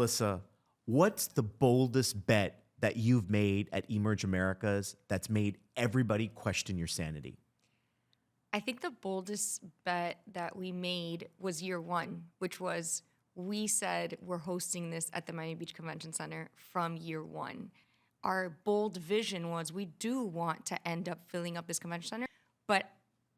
Melissa, what's the boldest bet that you've made at Emerge Americas that's made everybody question your sanity? I think the boldest bet that we made was year one, which was we said we're hosting this at the Miami Beach Convention Center from year one. Our bold vision was we do want to end up filling up this convention center, but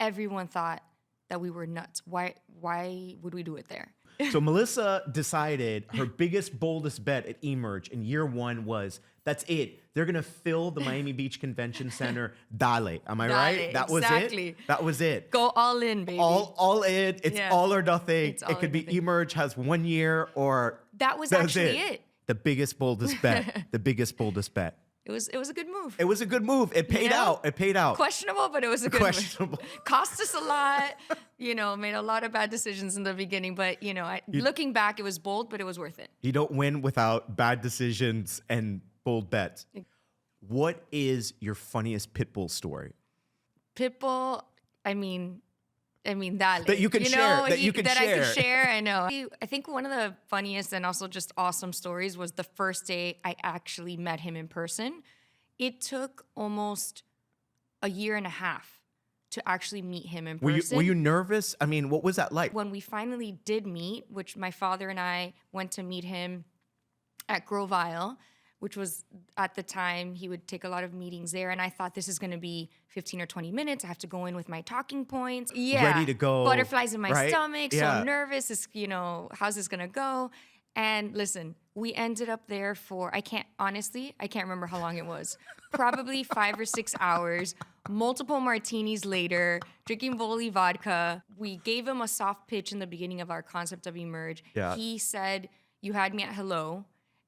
everyone thought that we were nuts. Why would we do it there? So Melissa decided her biggest, boldest bet at Emerge in year one was, that's it. They're going to fill the Miami Beach Convention Center. Dale. Am I right? That was exactly. it? That was it. Go all in, baby. All in. It's all or nothing. It could be nothing. Emerge has 1 year or... That was actually it. The biggest, boldest bet. The biggest, boldest bet. It was a good move. It was a good move. It paid out. It paid out. Questionable, but it was a good Questionable. move. Cost us a lot. Made a lot of bad decisions in the beginning. But, looking back, it was bold, but it was worth it. You don't win without bad decisions and bold bets. What is your funniest Pitbull story? Pitbull, I mean, dale. That you can share. I can share. I know. I think one of the funniest and also just awesome stories was the first day I actually met him in person. It took almost a year and a half to actually meet him in person. Were you nervous? I mean, what was that like? When we finally did meet, which my father and I went to meet him at Grove Isle, which was at the time he would take a lot of meetings there. And I thought this is going to be 15 or 20 minutes. I have to go in with my talking points. Yeah. Ready to go. Butterflies in my right? stomach. Yeah. So nervous. How's this going to go? And listen, we ended up there for, I can't remember how long it was. Probably 5 or 6 hours, multiple martinis later, drinking Voli vodka. We gave him a soft pitch in the beginning of our concept of Emerge. Yeah. He said, you had me at hello.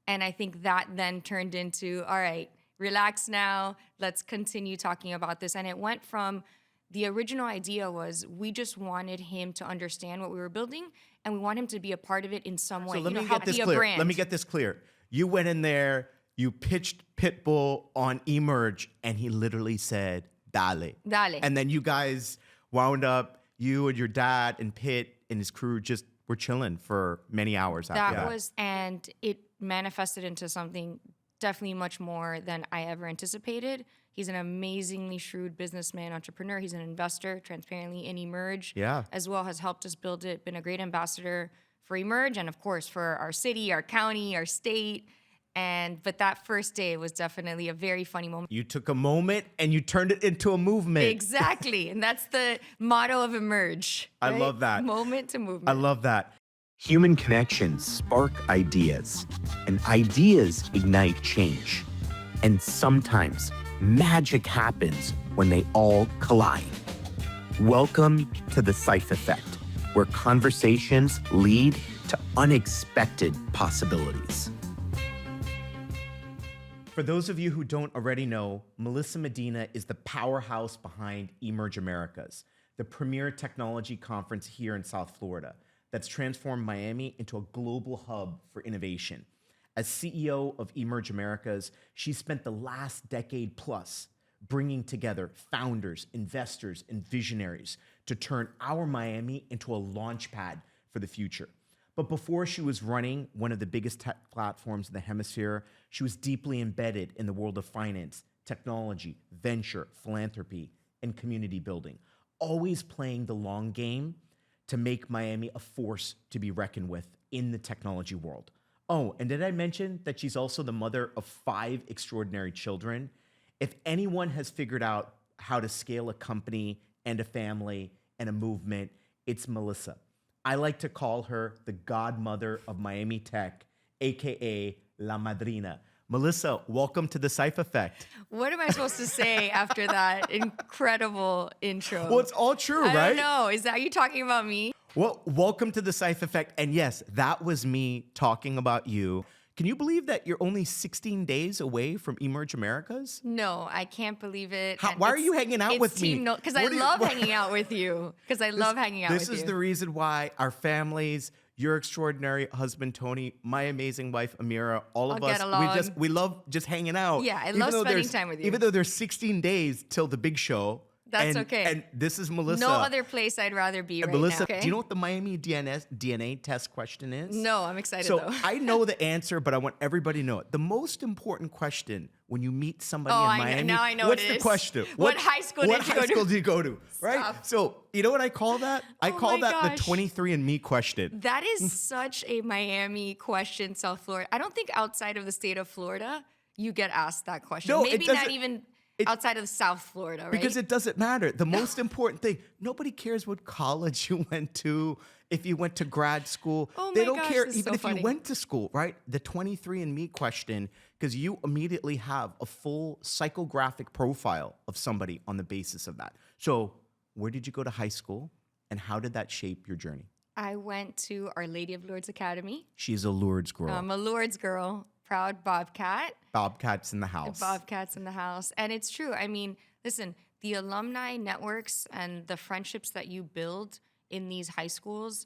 And I think that then turned into, all right, relax now. Let's continue talking about this. And it went from, the original idea was we just wanted him to understand what we were building and we want him to be a part of it in some way. So let me get this clear. Let me get this clear. You went in there, you pitched Pitbull on Emerge, and he literally said, dale. Dale. And then you guys wound up, you and your dad and Pitt and his crew just were chilling for many hours after that. And it manifested into something definitely much more than I ever anticipated. He's an amazingly shrewd businessman, entrepreneur. He's an investor, transparently, in Emerge. Yeah. As well, has helped us build it, been a great ambassador for Emerge, and of course for our city, our county, our state. But that first day was definitely a very funny moment. You took a moment and you turned it into a movement. Exactly. And that's the motto of Emerge. I right? love that. Moment to movement. I love that. Human connections spark ideas, and ideas ignite change. And sometimes magic happens when they all collide. Welcome to the Saif Effect, where conversations lead to unexpected possibilities. For those of you who don't already know, Melissa Medina is the powerhouse behind Emerge Americas, the premier technology conference here in South Florida that's transformed Miami into a global hub for innovation. As CEO of Emerge Americas, she spent the last decade plus bringing together founders, investors, and visionaries to turn our Miami into a launch pad for the future. But before she was running one of the biggest tech platforms in the hemisphere, she was deeply embedded in the world of finance, technology, venture, philanthropy, and community building, always playing the long game to make Miami a force to be reckoned with in the technology world. Oh, and did I mention that she's also the mother of 5 extraordinary children? If anyone has figured out how to scale a company and a family and a movement, it's Melissa. I like to call her the Godmother of Miami Tech, AKA La Madrina. Melissa, welcome to the Saif Effect. What am I supposed to say after that incredible intro? Well, it's all true, right? I don't know. Are you talking about me? Well, welcome to the Saif Effect. And yes, that was me talking about you. Can you believe that you're only 16 days away from Emerge Americas? No, I can't believe it. Why are you hanging out with me? Because I love hanging out with you. Because I love hanging out with you. This is the reason why our families, your extraordinary husband, Tony, my amazing wife, Amira, all of us, we love just hanging out. Yeah, I love spending time with you. Even though there's 16 days till the big show, That's okay. And this is Melissa. No other place I'd rather be right Melissa, now. Okay? do you know what the Miami DNA test question is? No, I'm excited So though. I know the answer, but I want everybody to know it. The most important question when you meet somebody in Miami, now I know what's what it the is. question? What high school did you go to? What high school did you go to? Right? Stop. So you know what I call that? I Oh call my that the gosh. 23andMe question. That is such a Miami question, South Florida. I don't think outside of the state of Florida you get asked that question. No, it Maybe not doesn't- even outside of South Florida, right? Because it doesn't matter. The most important thing, nobody cares what college you went to, if you went to grad school. Oh They my don't gosh, care this is even so if funny. you went to school, right? The 23andMe question, because you immediately have a full psychographic profile of somebody on the basis of that. So where did you go to high school and how did that shape your journey? I went to Our Lady of Lourdes Academy. She's a Lourdes girl. I'm a Lourdes girl, proud Bobcat. Bobcat's in the house. Bobcats in the house. And it's true. I mean, listen, the alumni networks and the friendships that you build in these high schools,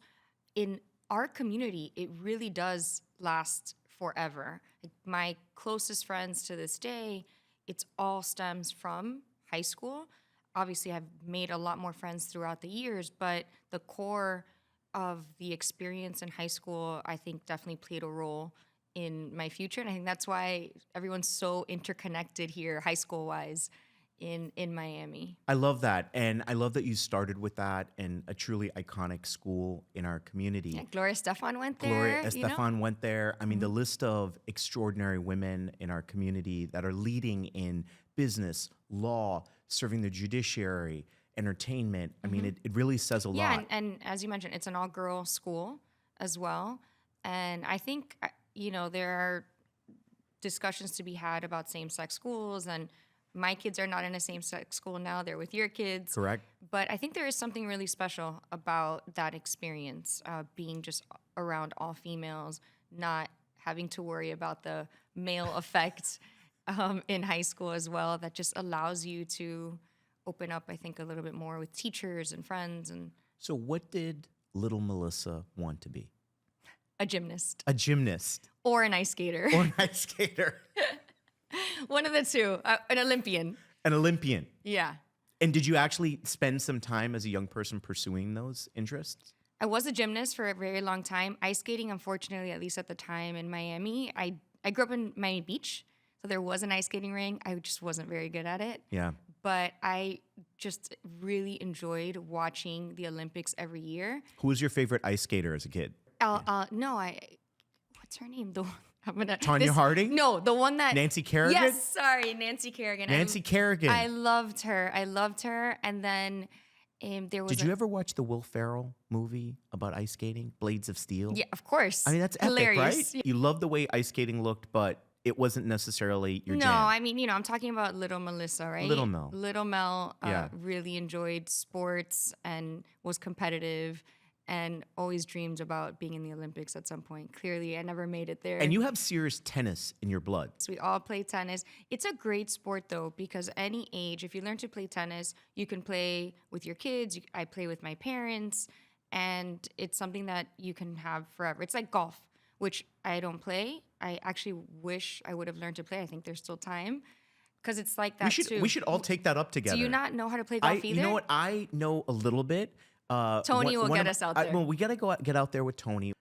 in our community, it really does last forever. Like my closest friends to this day, it's all stems from high school. Obviously, I've made a lot more friends throughout the years, but the core of the experience in high school, I think definitely played a role in my future. And I think that's why everyone's so interconnected here, high school wise, in Miami. I love that. And I love that you started with that and a truly iconic school in our community. Yeah, Gloria Estefan went there. Gloria you know? Estefan went there. I mean, the list of extraordinary women in our community that are leading in business, law, serving the judiciary, entertainment. I mean, it really says a Yeah, lot. and as you mentioned, it's an all-girl school as well. And I think, there are discussions to be had about same-sex schools, and my kids are not in a same-sex school now. They're with your kids. Correct. But I think there is something really special about that experience, being just around all females, not having to worry about the male effect in high school as well. That just allows you to open up, I think, a little bit more with teachers and friends. And So what did little Melissa want to be? a gymnast A gymnast or an ice skater. or an ice skater? One of the two. An Olympian. An Olympian. Yeah. And did you actually spend some time as a young person pursuing those interests? I was a gymnast for a very long time. Ice skating, unfortunately, at least at the time in Miami, I grew up in Miami Beach, so there was an ice skating rink. I just wasn't very good at it. Yeah. But I just really enjoyed watching the Olympics every year. Who was your favorite ice skater as a kid? What's her name? Tanya Harding? No, the one that Nancy Kerrigan? Yes, sorry, Nancy Kerrigan. Nancy Kerrigan. I loved her. And then there was. Did you ever watch the Will Ferrell movie about ice skating, Blades of Steel? Yeah, of course. I mean, that's epic, hilarious. right? You love the way ice skating looked, but it wasn't necessarily your No, jam. I mean, I'm talking about little Melissa, right? Little Mel. Little Mel Yeah. really enjoyed sports and was competitive and always dreamed about being in the Olympics at some point. Clearly, I never made it there. And you have serious tennis in your blood. So we all play tennis. It's a great sport, though, because any age, if you learn to play tennis, you can play with your kids. I play with my parents, and it's something that you can have forever. It's like golf, which I don't play. I actually wish I would have learned to play. I think there's still time, because it's like that too. We should all take that up together. Do you not know how to play golf either? You know what? I know a little bit. Tony will get us out there. Well, we got to get out there with Tony.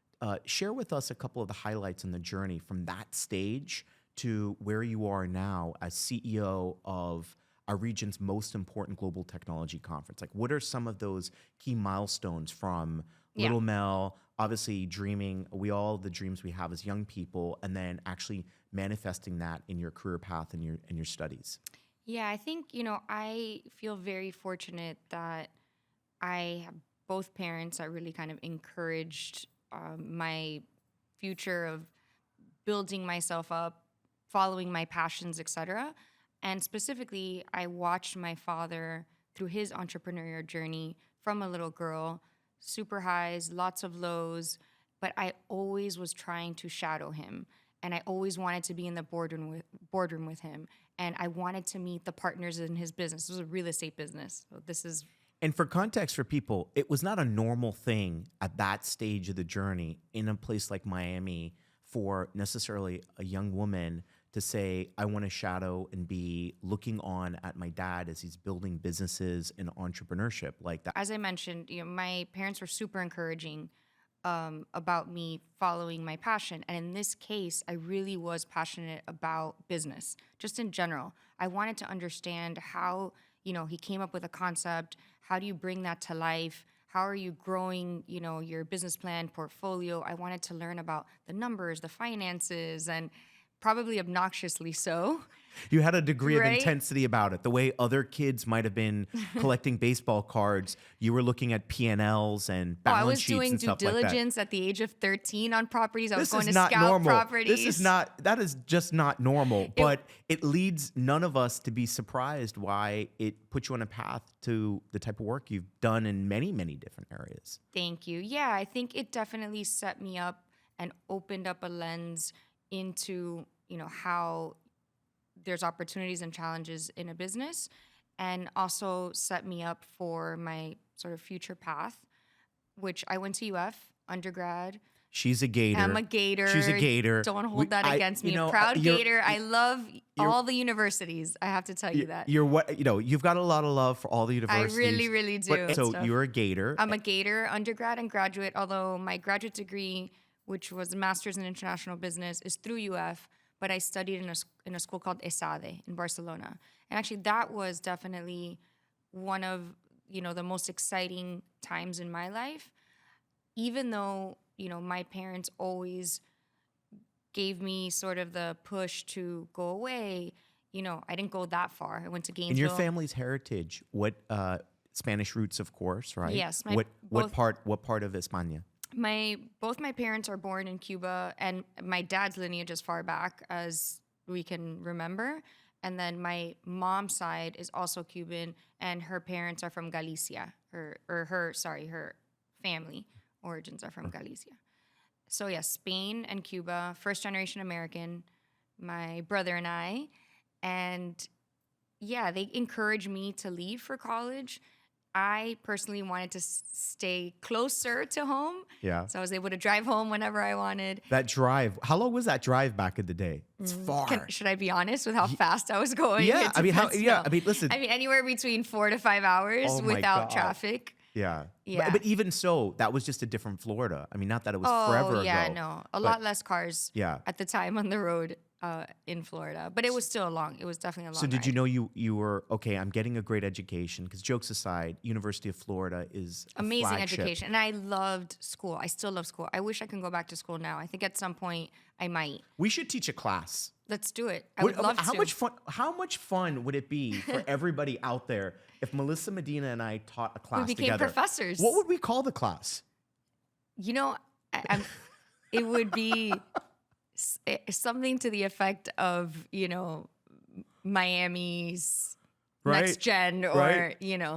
Share with us a couple of the highlights in the journey from that stage to where you are now as CEO of our region's most important global technology conference. Like, what are some of those key milestones from Little Mel, obviously dreaming, the dreams we have as young people, and then actually manifesting that in your career path and your studies? Yeah, I think, I feel very fortunate that I have both parents that really kind of encouraged my future of building myself up, following my passions, etc. And specifically, I watched my father through his entrepreneurial journey from a little girl, super highs, lots of lows, but I always was trying to shadow him. And I always wanted to be in the boardroom with him. And I wanted to meet the partners in his business. It was a real estate business. So this is... And for context for people, it was not a normal thing at that stage of the journey in a place like Miami for necessarily a young woman to say, I want to shadow and be looking on at my dad as he's building businesses and entrepreneurship like that? As I mentioned, my parents were super encouraging about me following my passion. And in this case, I really was passionate about business, just in general. I wanted to understand how, he came up with a concept. How do you bring that to life? How are you growing, your business plan, portfolio? I wanted to learn about the numbers, the finances, and probably obnoxiously so. You had a degree of Right? intensity about it. The way other kids might have been collecting baseball cards, you were looking at P&Ls and balance I was sheets doing and due stuff like that. diligence at the age of 13 on properties. I was This going is to not scout normal. properties. That is just not normal. But it leads none of us to be surprised why it put you on a path to the type of work you've done in many, many different areas. Thank you. Yeah, I think it definitely set me up and opened up a lens into, how there's opportunities and challenges in a business, and also set me up for my sort of future path, which I went to UF undergrad. She's a Gator. I'm a Gator. She's a Gator. Don't hold that against me. Proud Gator. I love all the universities. I have to tell you that. You've got a lot of love for all the universities. I really, really do. So you're a Gator. I'm a Gator, undergrad and graduate, although my graduate degree, which was a master's in international business, is through UF, but I studied in a school called ESADE in Barcelona. And actually that was definitely one of, the most exciting times in my life, even though, my parents always gave me sort of the push to go away. I didn't go that far. I went to Gainesville. In your family's heritage, what Spanish roots, of course, right? Yes. What part of España? Both my parents are born in Cuba, and my dad's lineage as far back as we can remember. And then my mom's side is also Cuban, and her parents are from Galicia. Her family origins are from Galicia. So yeah, Spain and Cuba, first generation American, my brother and I. And yeah, they encouraged me to leave for college. I personally wanted to stay closer to home. Yeah. So I was able to drive home whenever I wanted. That drive, how long was that drive back in the day? It's far. Should I be honest with how fast I was going? Yeah, listen. Anywhere between 4 to 5 hours without traffic. Yeah. Yeah. But even so, that was just a different Florida. I mean, not that it was forever ago. Yeah, no. A lot less cars at the time on the road in Florida. But it was still it was definitely a long So did ride. you know you were, okay, I'm getting a great education, because jokes aside, University of Florida is a amazing flagship. education. And I loved school. I still love school. I wish I can go back to school now. I think at some point I might. We should teach a class. Let's do it. I would love how to. How much fun would it be for everybody out there if Melissa Medina and I taught a class We became together? professors. What would we call the class? It would be something to the effect of, Miami's next gen, or,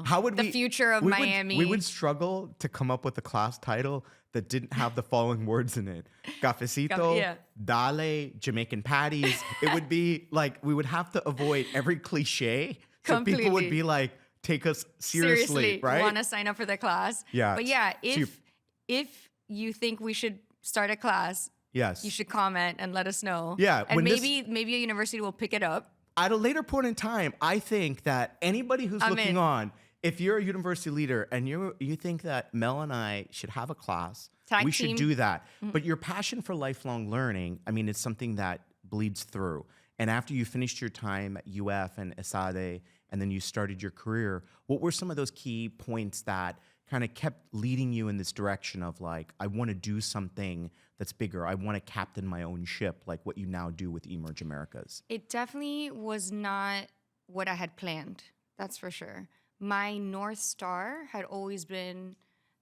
How would the future of Miami. We would struggle to come up with a class title that didn't have the following words in it. Cafecito, dale, Jamaican patties. It would be like, we would have to avoid every cliche. So people would be like, take us seriously, right? Want to sign up for the class. Yeah. But yeah, if you think we should start a class, yes, you should comment and let us know. Yeah. And maybe a university will pick it up. At a later point in time, I think that anybody who's looking on, if you're a university leader and you think that Mel and I should have a class, we should do that. Mm-hmm. But your passion for lifelong learning, I mean, it's something that bleeds through. And after you finished your time at UF and ESADE, and then you started your career, what were some of those key points that kind of kept leading you in this direction of like, I want to do something that's bigger. I want to captain my own ship, like what you now do with Emerge Americas? It definitely was not what I had planned. That's for sure. My North Star had always been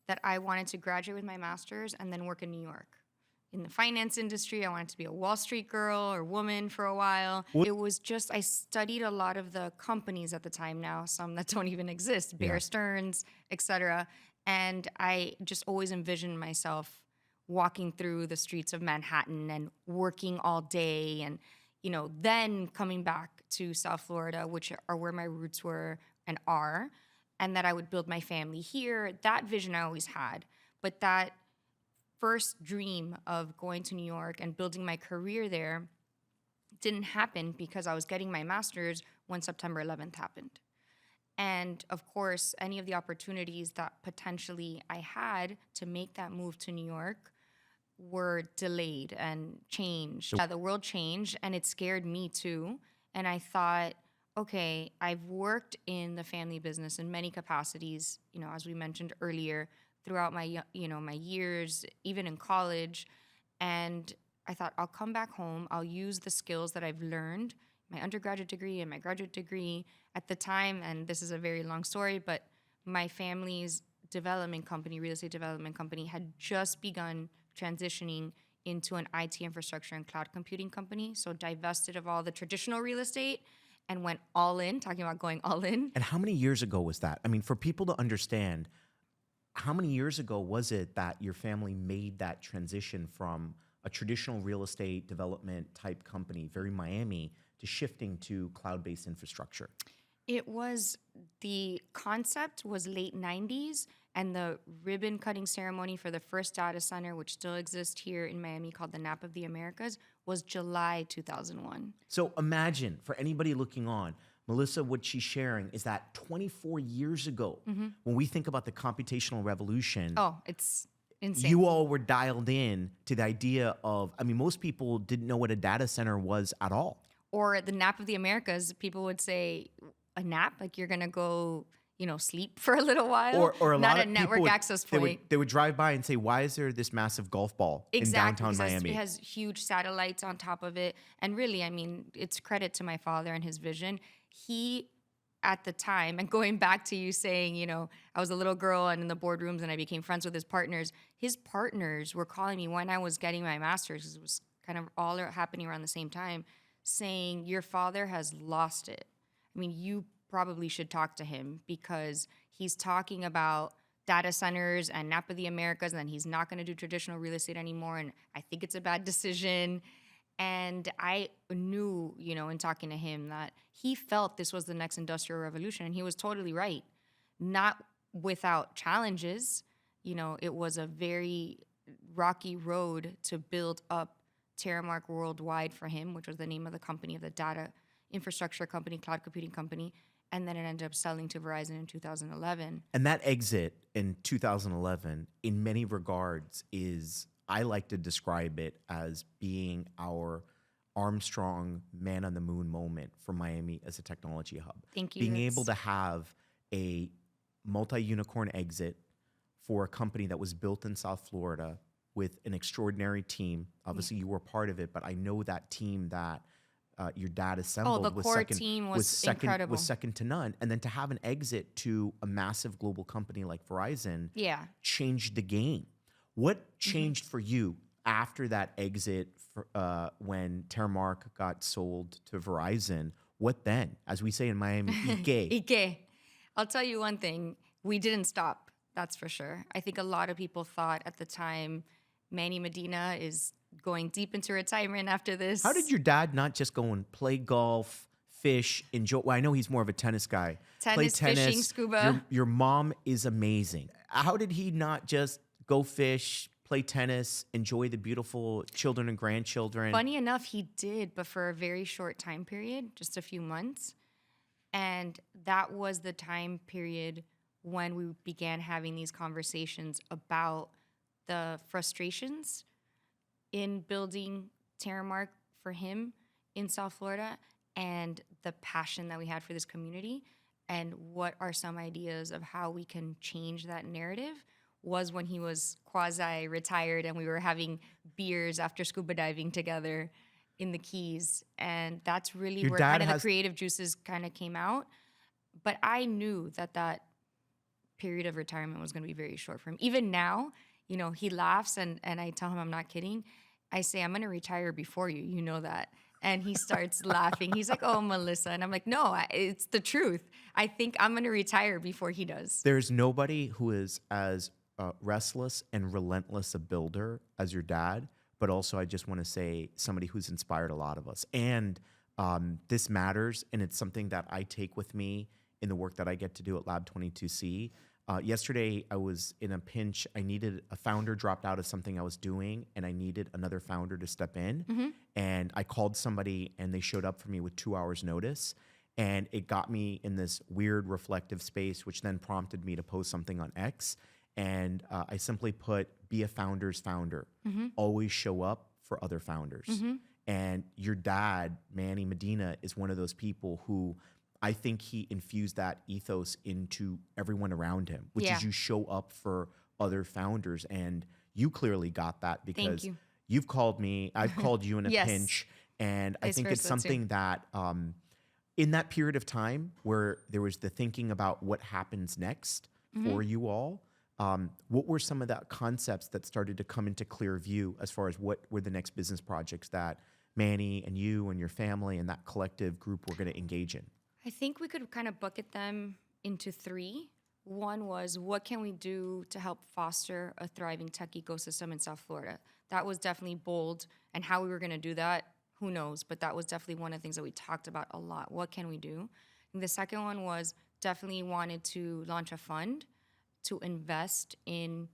that I wanted to graduate with my master's and then work in New York. In the finance industry, I wanted to be a Wall Street girl or woman for a while. It was just, I studied a lot of the companies at the time now, some that don't even exist, Bear Stearns, et cetera. And I just always envisioned myself walking through the streets of Manhattan and working all day, and, then coming back to South Florida, which are where my roots were and are, and that I would build my family here. That vision I always had. But that first dream of going to New York and building my career there didn't happen because I was getting my master's when September 11th happened. And of course, any of the opportunities that potentially I had to make that move to New York were delayed and changed. The world changed, and it scared me too. And I thought, okay, I've worked in the family business in many capacities, as we mentioned earlier, throughout my years, even in college. And I thought, I'll come back home. I'll use the skills that I've learned, my undergraduate degree and my graduate degree at the time. And this is a very long story, but my family's development company, real estate development company, had just begun transitioning into an IT infrastructure and cloud computing company. So divested of all the traditional real estate and went all in, talking about going all in. And how many years ago was that? I mean, for people to understand, how many years ago was it that your family made that transition from a traditional real estate development type company, very Miami, to shifting to cloud-based infrastructure? The concept was late 90s, and the ribbon cutting ceremony for the first data center, which still exists here in Miami, called the Nap of the Americas, was July 2001. So imagine, for anybody looking on, Melissa, what she's sharing is that 24 years ago, when we think about the computational revolution, it's insane. You all were dialed in to the idea of, most people didn't know what a data center was at all. Or the Nap of the Americas, people would say, a nap? Like you're going to go, sleep for a little while? Or a not lot a of network people access point. They would drive by and say, why is there this massive golf ball in downtown Miami? It has huge satellites on top of it. And really, it's credit to my father and his vision. He, at the time, and going back to you saying, I was a little girl and in the boardrooms and I became friends with his partners were calling me when I was getting my master's, because it was kind of all happening around the same time, saying, your father has lost it. You probably should talk to him because he's talking about data centers and Nap of the Americas, and then he's not going to do traditional real estate anymore. And I think it's a bad decision. And I knew, in talking to him, that he felt this was the next industrial revolution. And he was totally right. Not without challenges. It was a very rocky road to build up Terramark worldwide for him, which was the name of the company, of the data infrastructure company, cloud computing company. And then it ended up selling to Verizon in 2011. And that exit in 2011, in many regards, I like to describe it as being our Armstrong man on the moon moment for Miami as a technology hub. Thank you. Being able to have a multi-unicorn exit for a company that was built in South Florida with an extraordinary team. Obviously, you were part of it, but I know that team that your dad assembled team was incredible. Was second to none. And then to have an exit to a massive global company like Verizon changed the game. What changed for you after that exit when Terramark got sold to Verizon? What then? As we say in Miami, Ike. I'll tell you one thing. We didn't stop, that's for sure. I think a lot of people thought at the time, Melissa Medina is going deep into retirement after this. How did your dad not just go and play golf, fish, enjoy? Well, I know he's more of a tennis guy. Play tennis, fishing, scuba. Your mom is amazing. How did he not just go fish, play tennis, enjoy the beautiful children and grandchildren? Funny enough, he did, but for a very short time period, just a few months. And that was the time period when we began having these conversations about the frustrations in building Terramark for him in South Florida and the passion that we had for this community and what are some ideas of how we can change that narrative was when he was quasi-retired and we were having beers after scuba diving together in the Keys. And that's really where kind of the creative juices kind of came out. But I knew that period of retirement was going to be very short for him. Even now, he laughs and I tell him I'm not kidding. I say, I'm going to retire before you. You know that. And he starts laughing. He's like, oh, Melissa. And I'm like, no, it's the truth. I think I'm going to retire before he does. There's nobody who is as restless and relentless a builder as your dad. But also, I just want to say somebody who's inspired a lot of us. And this matters. And it's something that I take with me in the work that I get to do at Lab 22C. Yesterday, I was in a pinch. I needed a founder dropped out of something I was doing, and I needed another founder to step in. And I called somebody, and they showed up for me with 2 hours notice. And it got me in this weird reflective space, which then prompted me to post something on X. And I simply put, be a founder's founder. Always show up for other founders. And your dad, Manny Medina, is one of those people who I think he infused that ethos into everyone around him, which is you show up for other founders. And you clearly got that because you've called me, I've called you in a pinch. And I think it's something that in that period of time where there was the thinking about what happens next for you all, what were some of the concepts that started to come into clear view as far as what were the next business projects that Manny and you and your family and that collective group were going to engage in? I think we could kind of bucket them into three. One was, what can we do to help foster a thriving tech ecosystem in South Florida? That was definitely bold, and how we were going to do that, who knows? But that was definitely one of the things that we talked about a lot. What can we do? And the second one was definitely wanted to launch a fund to invest in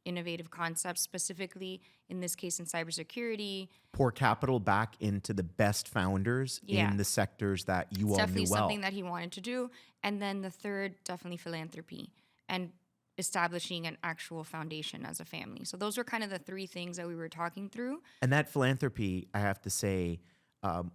innovative concepts, specifically in this case in cybersecurity. Pour capital back into the best founders in the sectors that you all knew well. Definitely something that he wanted to do. And then the third, definitely philanthropy and establishing an actual foundation as a family. So those were kind of the three things that we were talking through. And that philanthropy, I have to say,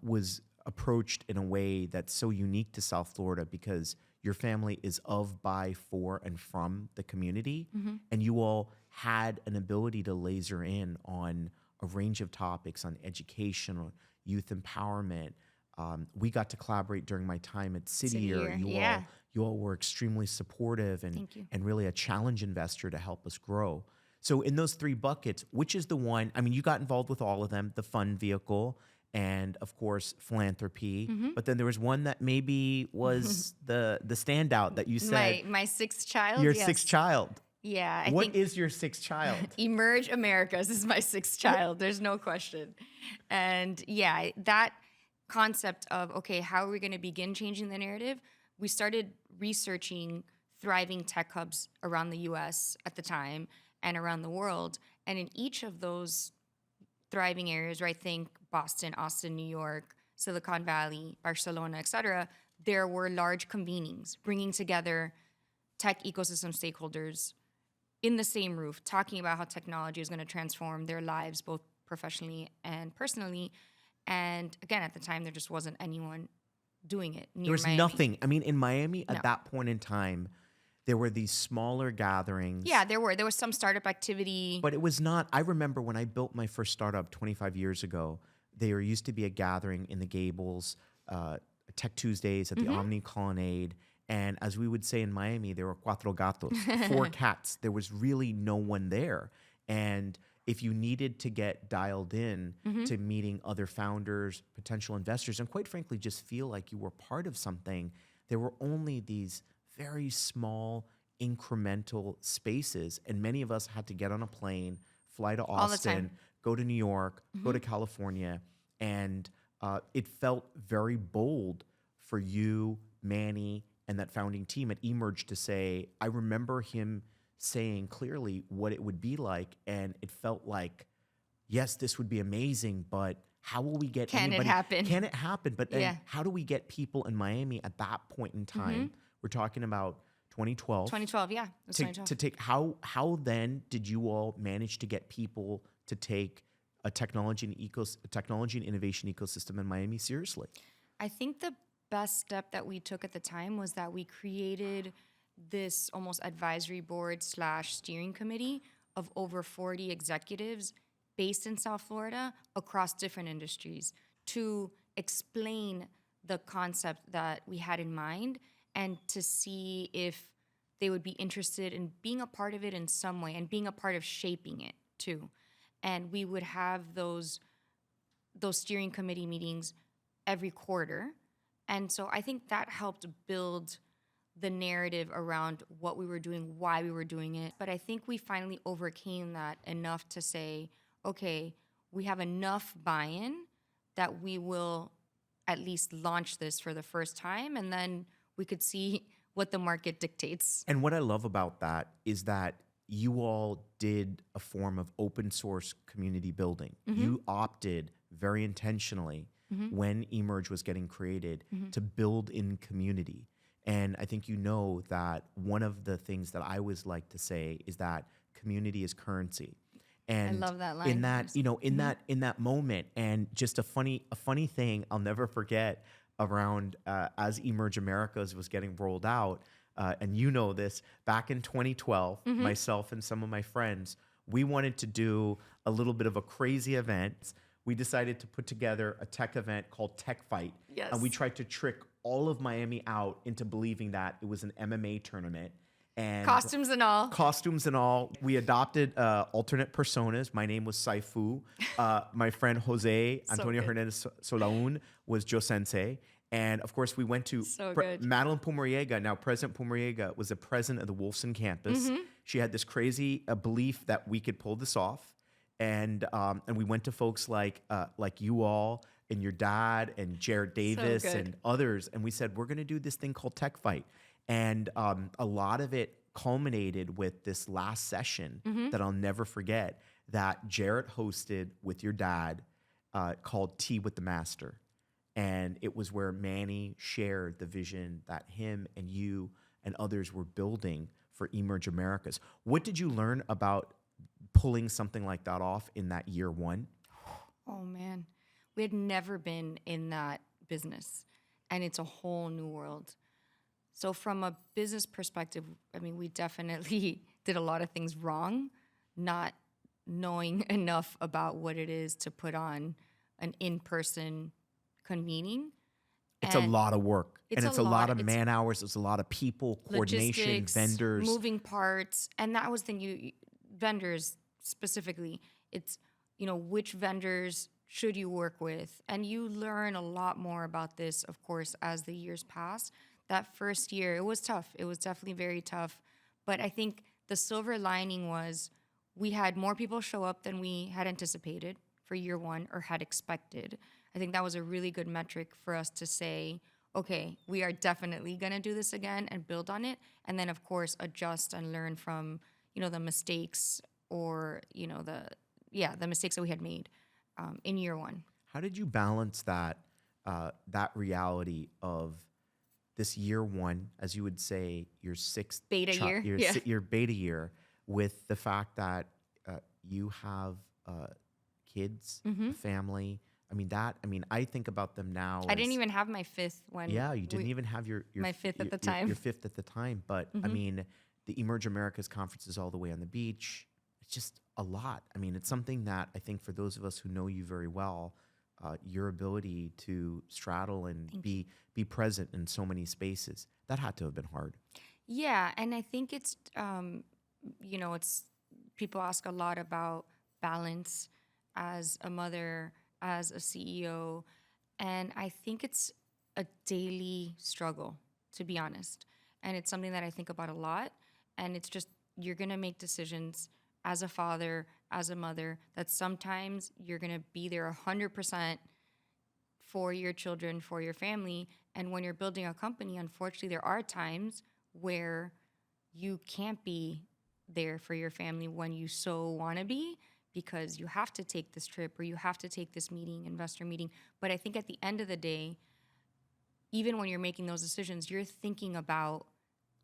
was approached in a way that's so unique to South Florida because your family is of, by, for, and from the community. And you all had an ability to laser in on a range of topics on education, on youth empowerment. We got to collaborate during my time at City Year. You all were extremely supportive and really a challenge investor to help us grow. So in those three buckets, which is the one, I mean, you got involved with all of them, the fund vehicle, and of course, philanthropy. But then there was one that maybe was the standout that you said. My sixth child. Your sixth child. Yeah. What is your sixth child? Emerge Americas is my sixth child. There's no question. And yeah, that concept of, okay, how are we going to begin changing the narrative? We started researching thriving tech hubs around the US at the time and around the world. And in each of those thriving areas, right, think Boston, Austin, New York, Silicon Valley, Barcelona, et cetera, there were large convenings bringing together tech ecosystem stakeholders in the same roof, talking about how technology is going to transform their lives, both professionally and personally. And again, at the time, there just wasn't anyone doing it near There was Miami. nothing. I mean, in Miami at that point in time, there were these smaller gatherings. Yeah, there was some startup activity. But it was not, I remember when I built my first startup 25 years ago, there used to be a gathering in the Gables, Tech Tuesdays at the Omni Colonnade. And as we would say in Miami, there were cuatro gatos, 4 cats. There was really no one there. And if you needed to get dialed in to meeting other founders, potential investors, and quite frankly, just feel like you were part of something, there were only these very small, incremental spaces. And many of us had to get on a plane, fly to Austin, go to New York, go to California. And it felt very bold for you, Manny, and that founding team at Emerge to say, I remember him saying clearly what it would be like. And it felt like, yes, this would be amazing, but how will we get Can anybody? it happen? Can it happen? But then how do we get people in Miami at that point in time? We're talking about 2012. 2012, yeah. It was 2012. To take how then did you all manage to get people to take a technology and innovation ecosystem in Miami seriously? I think the best step that we took at the time was that we created this almost advisory board / steering committee of over 40 executives based in South Florida across different industries to explain the concept that we had in mind and to see if they would be interested in being a part of it in some way and being a part of shaping it too. And we would have those steering committee meetings every quarter. And so I think that helped build the narrative around what we were doing, why we were doing it. But I think we finally overcame that enough to say, okay, we have enough buy-in that we will at least launch this for the first time. And then we could see what the market dictates. And what I love about that is that you all did a form of open source community building. You opted very intentionally when Emerge was getting created to build in community. And I think you know that one of the things that I always like to say is that community is currency. And love that line. in that, in that moment, and just a funny thing I'll never forget around as Emerge Americas was getting rolled out, and you know this, back in 2012, myself and some of my friends, we wanted to do a little bit of a crazy event. We decided to put together a tech event called Tech Fight. Yes. And we tried to trick all of Miami out into believing that it was an MMA tournament. And Costumes and all. Costumes and all. We adopted alternate personas. My name was Saifu. My friend Jose Antonio good. Hernandez Solaun was Joe Sensei. And of course, we went to good. Madeline Pumariega. Now, President Pumariega was the president of the Wolfson campus. She had this crazy belief that we could pull this off. And we went to folks like you all and your dad and Jared Davis good. and others. And we said, we're going to do this thing called Tech Fight. And a lot of it culminated with this last session that I'll never forget that Jarrett hosted with your dad called Tea with the Master. And it was where Manny shared the vision that him and you and others were building for Emerge Americas. What did you learn about pulling something like that off in that year one? Oh, man. We had never been in that business, and it's a whole new world. So from a business perspective, I mean, we definitely did a lot of things wrong, not knowing enough about what it is to put on an in-person convening. It's a lot of work. It's and it's a a lot lot. of man hours. It's a lot of people, coordination, Logistics, vendors. moving parts. And that was the thing, vendors specifically. It's, which vendors should you work with? And you learn a lot more about this, of course, as the years pass. That first year, it was tough. It was definitely very tough. But I think the silver lining was we had more people show up than we had anticipated for year one or had expected. I think that was a really good metric for us to say, okay, we are definitely going to do this again and build on it. And then, of course, adjust and learn from, the mistakes or, the mistakes that we had made in year one. How did you balance that reality of this year one, as you would say, your sixth beta year, your beta year, with the fact that you have kids, a family? I think about them now. I didn't even have my fifth when. Yeah, you didn't even have my fifth at the time. Your fifth at the time, but the Emerge Americas conference is all the way on the beach. It's just a lot. It's something that I think for those of us who know you very well, your ability to straddle and be present in so many spaces, that had to have been hard. Yeah, and I think it's, it's people ask a lot about balance as a mother, as a CEO, and I think it's a daily struggle, to be honest. And it's something that I think about a lot, and it's just you're going to make decisions as a father, as a mother, that sometimes you're going to be there 100% for your children, for your family. And when you're building a company, unfortunately, there are times where you can't be there for your family when you so want to be, because you have to take this trip or you have to take this meeting, investor meeting. But I think at the end of the day, even when you're making those decisions, you're thinking about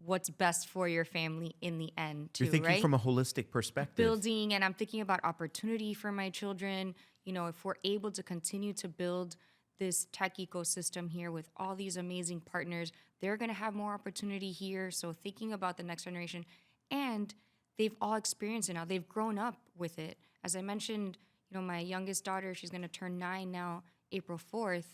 what's best for your family in the end too, You're thinking right? from a holistic perspective. Building, and I'm thinking about opportunity for my children. If we're able to continue to build this tech ecosystem here with all these amazing partners, they're going to have more opportunity here. So thinking about the next generation, and they've all experienced it now. They've grown up with it. As I mentioned, my youngest daughter, she's going to turn 9 now, April 4th.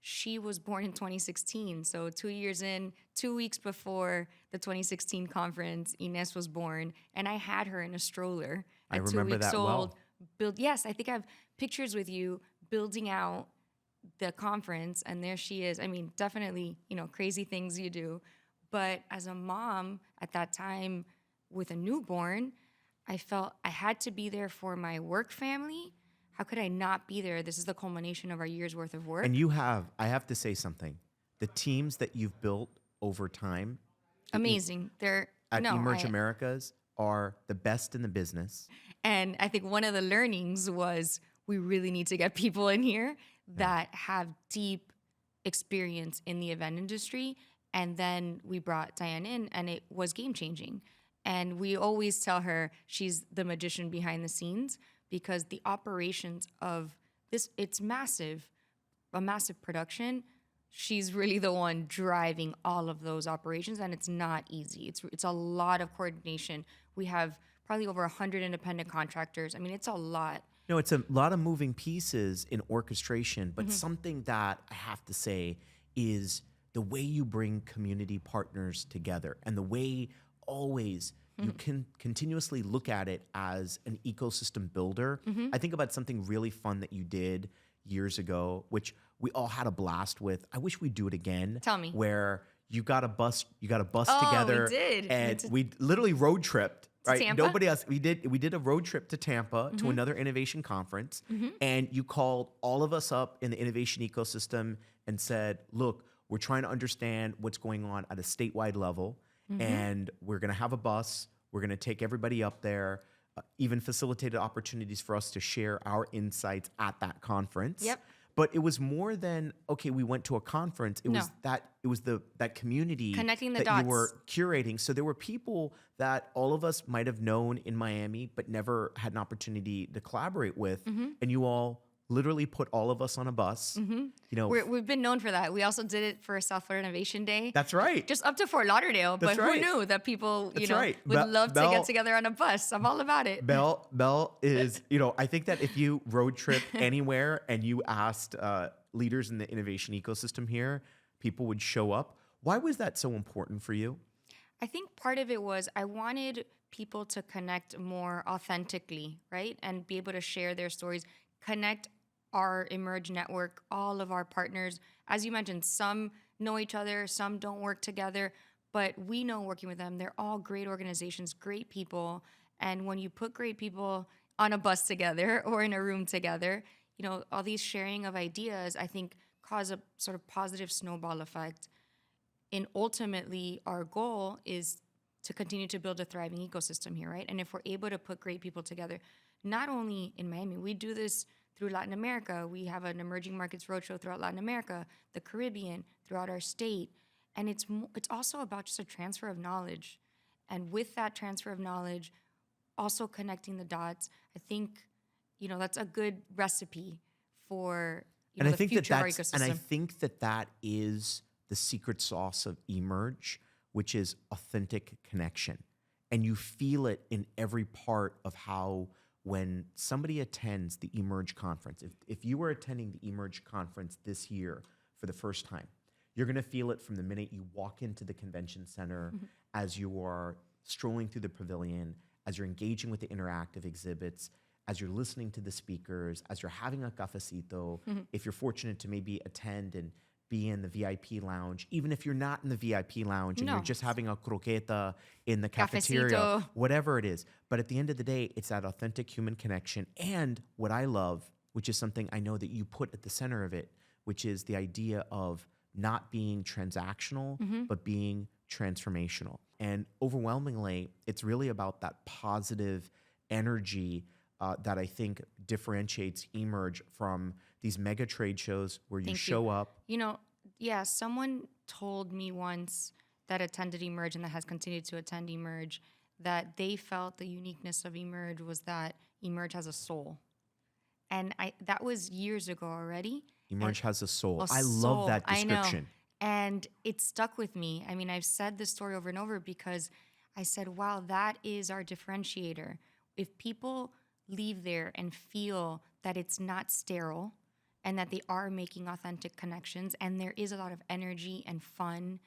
She was born in 2016. So 2 years in, 2 weeks before the 2016 conference, Ines was born, and I had her in a stroller at 2 weeks old. Well. Yes, I think I have pictures with you building out the conference, and there she is. Definitely, crazy things you do. But as a mom at that time with a newborn, I felt I had to be there for my work family. How could I not be there? This is the culmination of our year's worth of work. And I have to say something. The teams that you've built over time Amazing. They're at Emerge Americas are the best in the business. And I think one of the learnings was we really need to get people in here that have deep experience in the event industry. And then we brought Diane in, and it was game changing. And we always tell her she's the magician behind the scenes, because the operations of this, it's massive, a massive production. She's really the one driving all of those operations, and it's not easy. It's a lot of coordination. We have probably over 100 independent contractors. I mean, it's a lot. No, it's a lot of moving pieces in orchestration, but something that I have to say is the way you bring community partners together, and the way always you can continuously look at it as an ecosystem builder. I think about something really fun that you did years ago, which we all had a blast with. I wish we'd do it again. Tell me. Where you got a bus Oh, together. we did. And we literally road tripped. Right? Tampa? Nobody else. We did a road trip to Tampa to another innovation conference, and you called all of us up in the innovation ecosystem and said, "Look, we're trying to understand what's going on at a statewide level, and we're going to have a bus. We're going to take everybody up there." Even facilitated opportunities for us to share our insights at that conference. Yep. But it was more than, okay, we went to a conference. It was that community Connecting the that dots. you were curating. So there were people that all of us might have known in Miami, but never had an opportunity to collaborate with. And you all literally put all of us on a bus. You know, We've been known for that. We also did it for South Florida Innovation Day. that's right. Just up to Fort Lauderdale. That's but right. who knew that people, That's would right. love to Bell- get together on a bus. I'm all about it. Bell is, I think that if you road trip anywhere and you asked leaders in the innovation ecosystem here, people would show up. Why was that so important for you? I think part of it was I wanted people to connect more authentically, right? And be able to share their stories, connect our Emerge network, all of our partners. As you mentioned, some know each other, some don't work together, but we know working with them, they're all great organizations, great people. And when you put great people on a bus together or in a room together, all these sharing of ideas, I think, cause a sort of positive snowball effect. And ultimately, our goal is to continue to build a thriving ecosystem here, right? And if we're able to put great people together, not only in Miami, we do this through Latin America. We have an emerging markets roadshow throughout Latin America, the Caribbean, throughout our state. And it's also about just a transfer of knowledge. And with that transfer of knowledge, also connecting the dots, I think, that's a good recipe for the future of our ecosystem. And I think that is the secret sauce of Emerge, which is authentic connection. And you feel it in every part of how, when somebody attends the Emerge conference, if you were attending the Emerge conference this year for the first time, you're going to feel it from the minute you walk into the convention center, as you are strolling through the pavilion, as you're engaging with the interactive exhibits, as you're listening to the speakers, as you're having a cafecito, if you're fortunate to maybe attend and be in the VIP lounge, even if you're not in the VIP lounge and you're just having a croqueta in the cafeteria, Cafecito. whatever it is. But at the end of the day, it's that authentic human connection. And what I love, which is something I know that you put at the center of it, which is the idea of not being transactional, but being transformational. And overwhelmingly, it's really about that positive energy that I think differentiates Emerge from these mega trade shows where you show up. Someone told me once that attended Emerge and that has continued to attend Emerge that they felt the uniqueness of Emerge was that Emerge has a soul. And that was years ago already. Emerge has a soul. I soul, love that description. I know. And it stuck with me. I mean, I've said this story over and over because I said, wow, that is our differentiator. If people leave there and feel that it's not sterile and that they are making authentic connections and there is a lot of energy and fun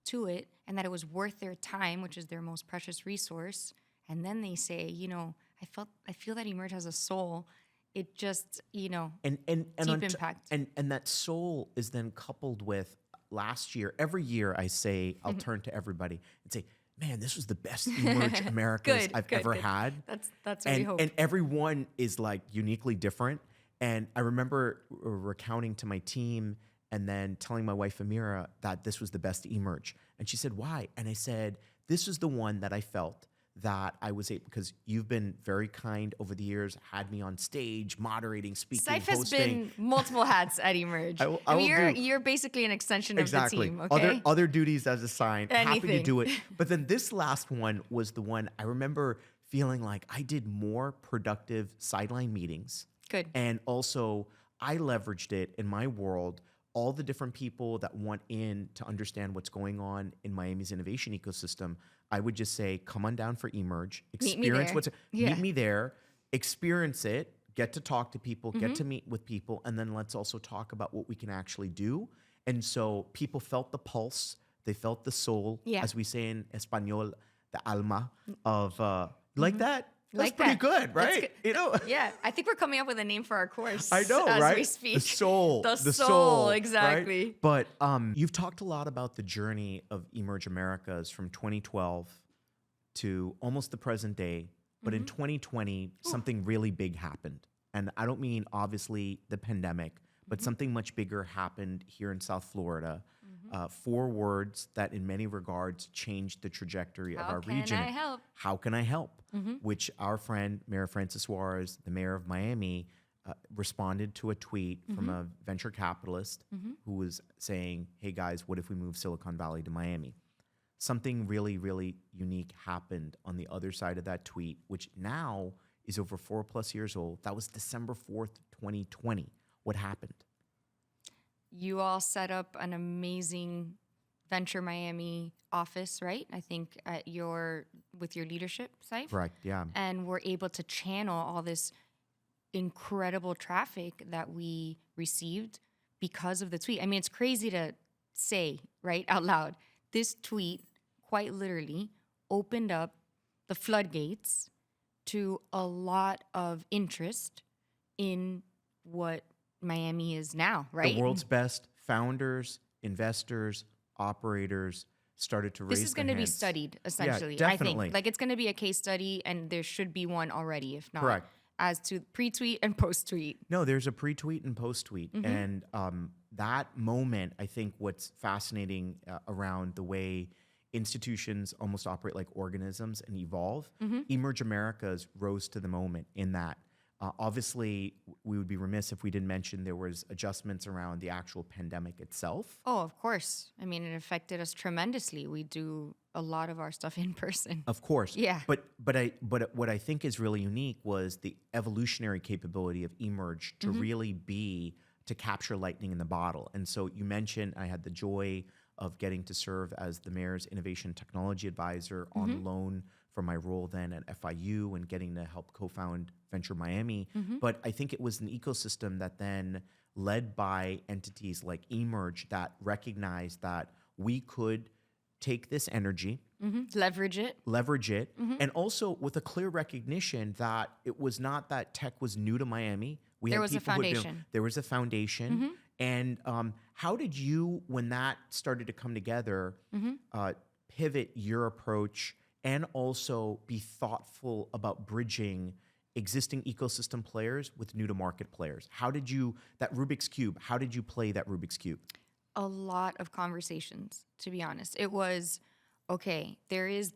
to it and that it was worth their time, which is their most precious resource, and then they say, I feel that Emerge has a soul. It just, deep impact. And that soul is then coupled with last year. Every year I say, I'll turn to everybody and say, man, this was the best Emerge Americas I've ever had. That's what we hope. And everyone is like uniquely different. And I remember recounting to my team and then telling my wife Amira that this was the best emerge. And she said, why? And I said, this is the one that I felt that I was able, because you've been very kind over the years, had me on stage, moderating, speaking, Saif has hosting. been multiple hats at Emerge. I mean, you're basically an extension of the team, okay? Other duties as assigned, happy to Anything. do it. But then this last one was the one I remember feeling like I did more productive sideline meetings. Good. And also I leveraged it in my world, all the different people that want in to understand what's going on in Miami's innovation ecosystem. I would just say, come on down for Emerge, experience meet me there, experience it, get to talk to people, get to meet with people, and then let's also talk about what we can actually do. And so people felt the pulse, they felt the soul, as we say in Espanol, the alma of like that. That's Like pretty that. good, right? You know? Yeah, I think we're coming up with a name for our course. I know, as right? we speak. The soul. The soul, right? exactly. But you've talked a lot about the journey of Emerge Americas from 2012 to almost the present day. But in 2020, something really big happened. And I don't mean, obviously, the pandemic, but something much bigger happened here in South Florida. 4 words that in many regards changed the trajectory of our region. How can I help? How can I help? Which our friend, Mayor Francis Suarez, the mayor of Miami, responded to a tweet from a venture capitalist who was saying, hey guys, what if we move Silicon Valley to Miami? Something really, really unique happened on the other side of that tweet, which now is over 4+ years old. That was December 4th, 2020. What happened? You all set up an amazing Venture Miami office, right? I think with your leadership, Saif. Correct, yeah. And we're able to channel all this incredible traffic that we received because of the tweet. I mean, it's crazy to say, right, out loud. This tweet quite literally opened up the floodgates to a lot of interest in what Miami is now, right? The world's best founders, investors, operators started to raise This is going to be studied, essentially. I definitely. think. Like, it's going to be a case study, and there should be one already, if not. Correct. As to pre-tweet and post-tweet. No, there's a pre-tweet and post-tweet. And that moment, I think what's fascinating around the way institutions almost operate like organisms and evolve, Emerge Americas rose to the moment in that. Obviously, we would be remiss if we didn't mention there was adjustments around the actual pandemic itself. Oh, of course. I mean, it affected us tremendously. We do a lot of our stuff in person. Of course. Yeah. But what I think is really unique was the evolutionary capability of Emerge to really be to capture lightning in the bottle. And so you mentioned I had the joy of getting to serve as the mayor's innovation technology advisor on loan for my role then at FIU and getting to help co-found Venture Miami. But I think it was an ecosystem that then led by entities like Emerge that recognized that we could take this energy, Leverage it. and also with a clear recognition that it was not that tech was new to Miami. There was a people who had been- foundation. there was a foundation. And how did you, when that started to come together, pivot your approach and also be thoughtful about bridging existing ecosystem players with new to market players? How did you, that Rubik's Cube, how did you play that Rubik's Cube? A lot of conversations, to be honest. It was, okay, there is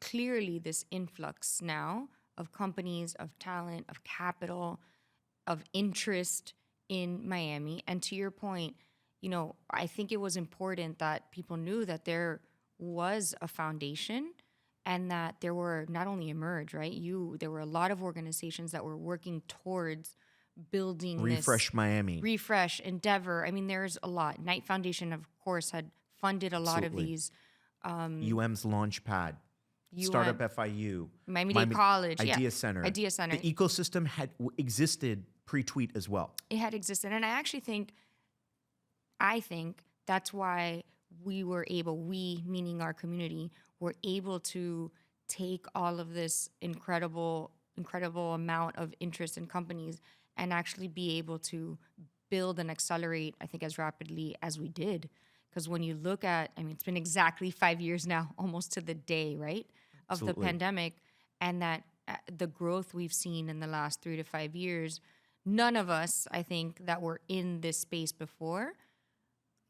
clearly this influx now of companies, of talent, of capital, of interest in Miami. And to your point, you know, I think it was important that people knew that there was a foundation and that there were not only Emerge, right? There were a lot of organizations that were working towards building Refresh Miami. Refresh, Endeavor. I mean, there's a lot. Knight Foundation, of course, had funded a lot of these. UM's Launchpad, Startup FIU, Miami-Dade College, Idea Center. Idea Center. The ecosystem had existed pre-tweet as well. It had existed. And I think that's why we, meaning our community, were able to take all of this incredible amount of interest in companies and actually be able to build and accelerate, I think, as rapidly as we did. Because when you look at, I mean, it's been exactly 5 years now, almost to the day, right, of the pandemic, and that the growth we've seen in the last 3 to 5 years, none of us, I think, that were in this space before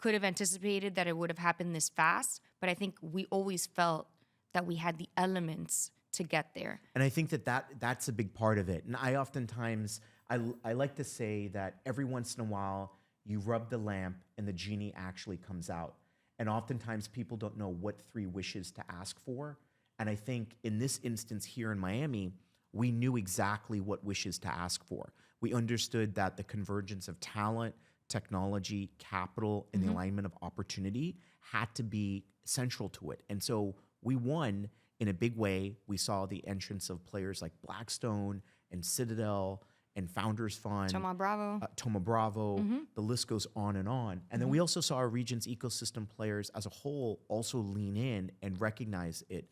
could have anticipated that it would have happened this fast, but I think we always felt that we had the elements to get there. And I think that's a big part of it. And I oftentimes, I like to say that every once in a while, you rub the lamp and the genie actually comes out. And oftentimes people don't know what 3 wishes to ask for. And I think in this instance here in Miami, we knew exactly what wishes to ask for. We understood that the convergence of talent, technology, capital, and the alignment of opportunity had to be central to it. And so we won in a big way. We saw the entrance of players like Blackstone and Citadel and Founders Fund. Thoma Bravo. The list goes on. And then we also saw our region's ecosystem players as a whole also lean in and recognize it.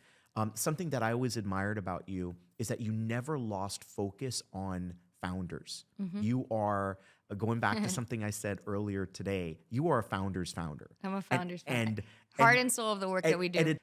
Something that I always admired about you is that you never lost focus on founders. You are, going back to something I said earlier today, you are a founder's founder. I'm a founder's founder. And heart and soul of the work that we do.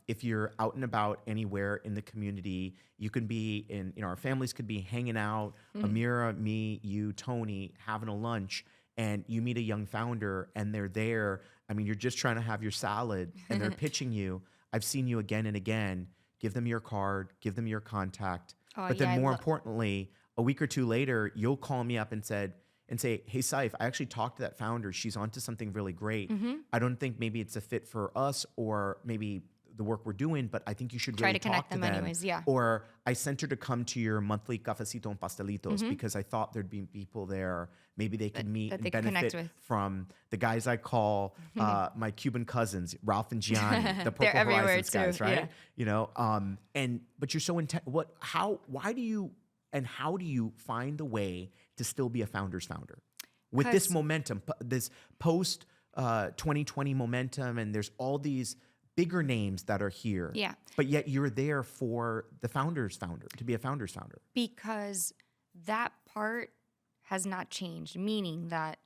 If you're out and about anywhere in the community, you can be in, our families could be hanging out, Amira, me, you, Tony, having a lunch, and you meet a young founder and they're there. I mean, you're just trying to have your salad and they're pitching you. I've seen you again and again. Give them your card, give them your contact. But then more importantly, a week or 2 later, you'll call me up and say, hey, Saif, I actually talked to that founder. She's onto something really great. I don't think maybe it's a fit for us or maybe the work we're doing, but I think you should try really to connect talk to them anyways, yeah. Or I sent her to come to your monthly cafecito and pastelitos because I thought there'd be people there. Maybe they could meet and benefit from the guys I call my Cuban cousins, Ralph and Gianni, the Purple Horizons guys, right? Yeah. But you're so intent. Why do you and how do you find a way to still be a founder's founder with this momentum, this post 2020 momentum, and there's all these bigger names that are here. Yeah. But yet you're there for the founder's founder, to be a founder's founder. Because that part has not changed, meaning that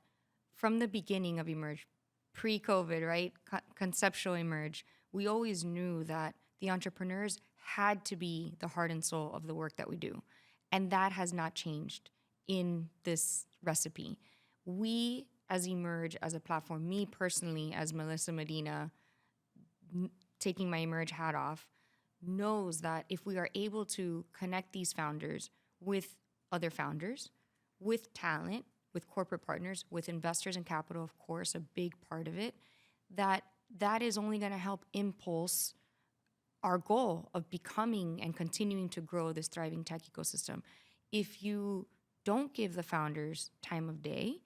from the beginning of Emerge, pre-COVID, right, conceptual Emerge, we always knew that the entrepreneurs had to be the heart and soul of the work that we do. And that has not changed in this recipe. We, as Emerge, as a platform, me personally, as Melissa Medina, taking my Emerge hat off, knows that if we are able to connect these founders with other founders, with talent, with corporate partners, with investors and capital, of course, a big part of it, that is only going to help impulse our goal of becoming and continuing to grow this thriving tech ecosystem. If you don't give the founders time of day,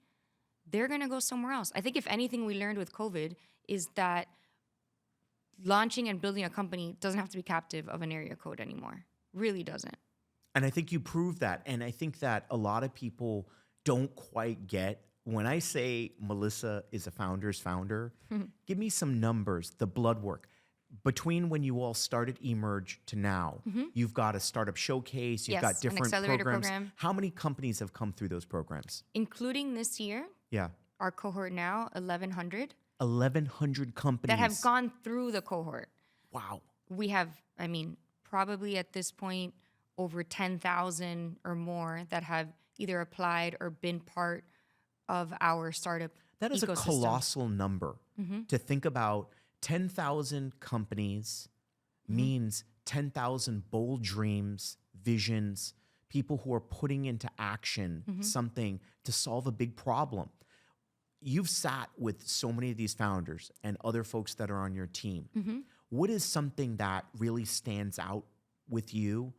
they're going to go somewhere else. I think if anything we learned with COVID is that launching and building a company doesn't have to be captive of an area code anymore. Really doesn't. And I think you proved that. And I think that a lot of people don't quite get, when I say Melissa is a founder's founder, give me some numbers, the blood work. Between when you all started Emerge to now, you've got a startup showcase, you've got different accelerator programs. Program. How many companies have come through those programs? Including this year, our cohort now, 1,100. 1,100 companies. That have gone through the cohort. Wow. We have, probably at this point, over 10,000 or more that have either applied or been part of our startup That is ecosystem. a colossal number. To think about 10,000 companies means 10,000 bold dreams, visions, people who are putting into action something to solve a big problem. You've sat with so many of these founders and other folks that are on your team. What is something that really stands out with you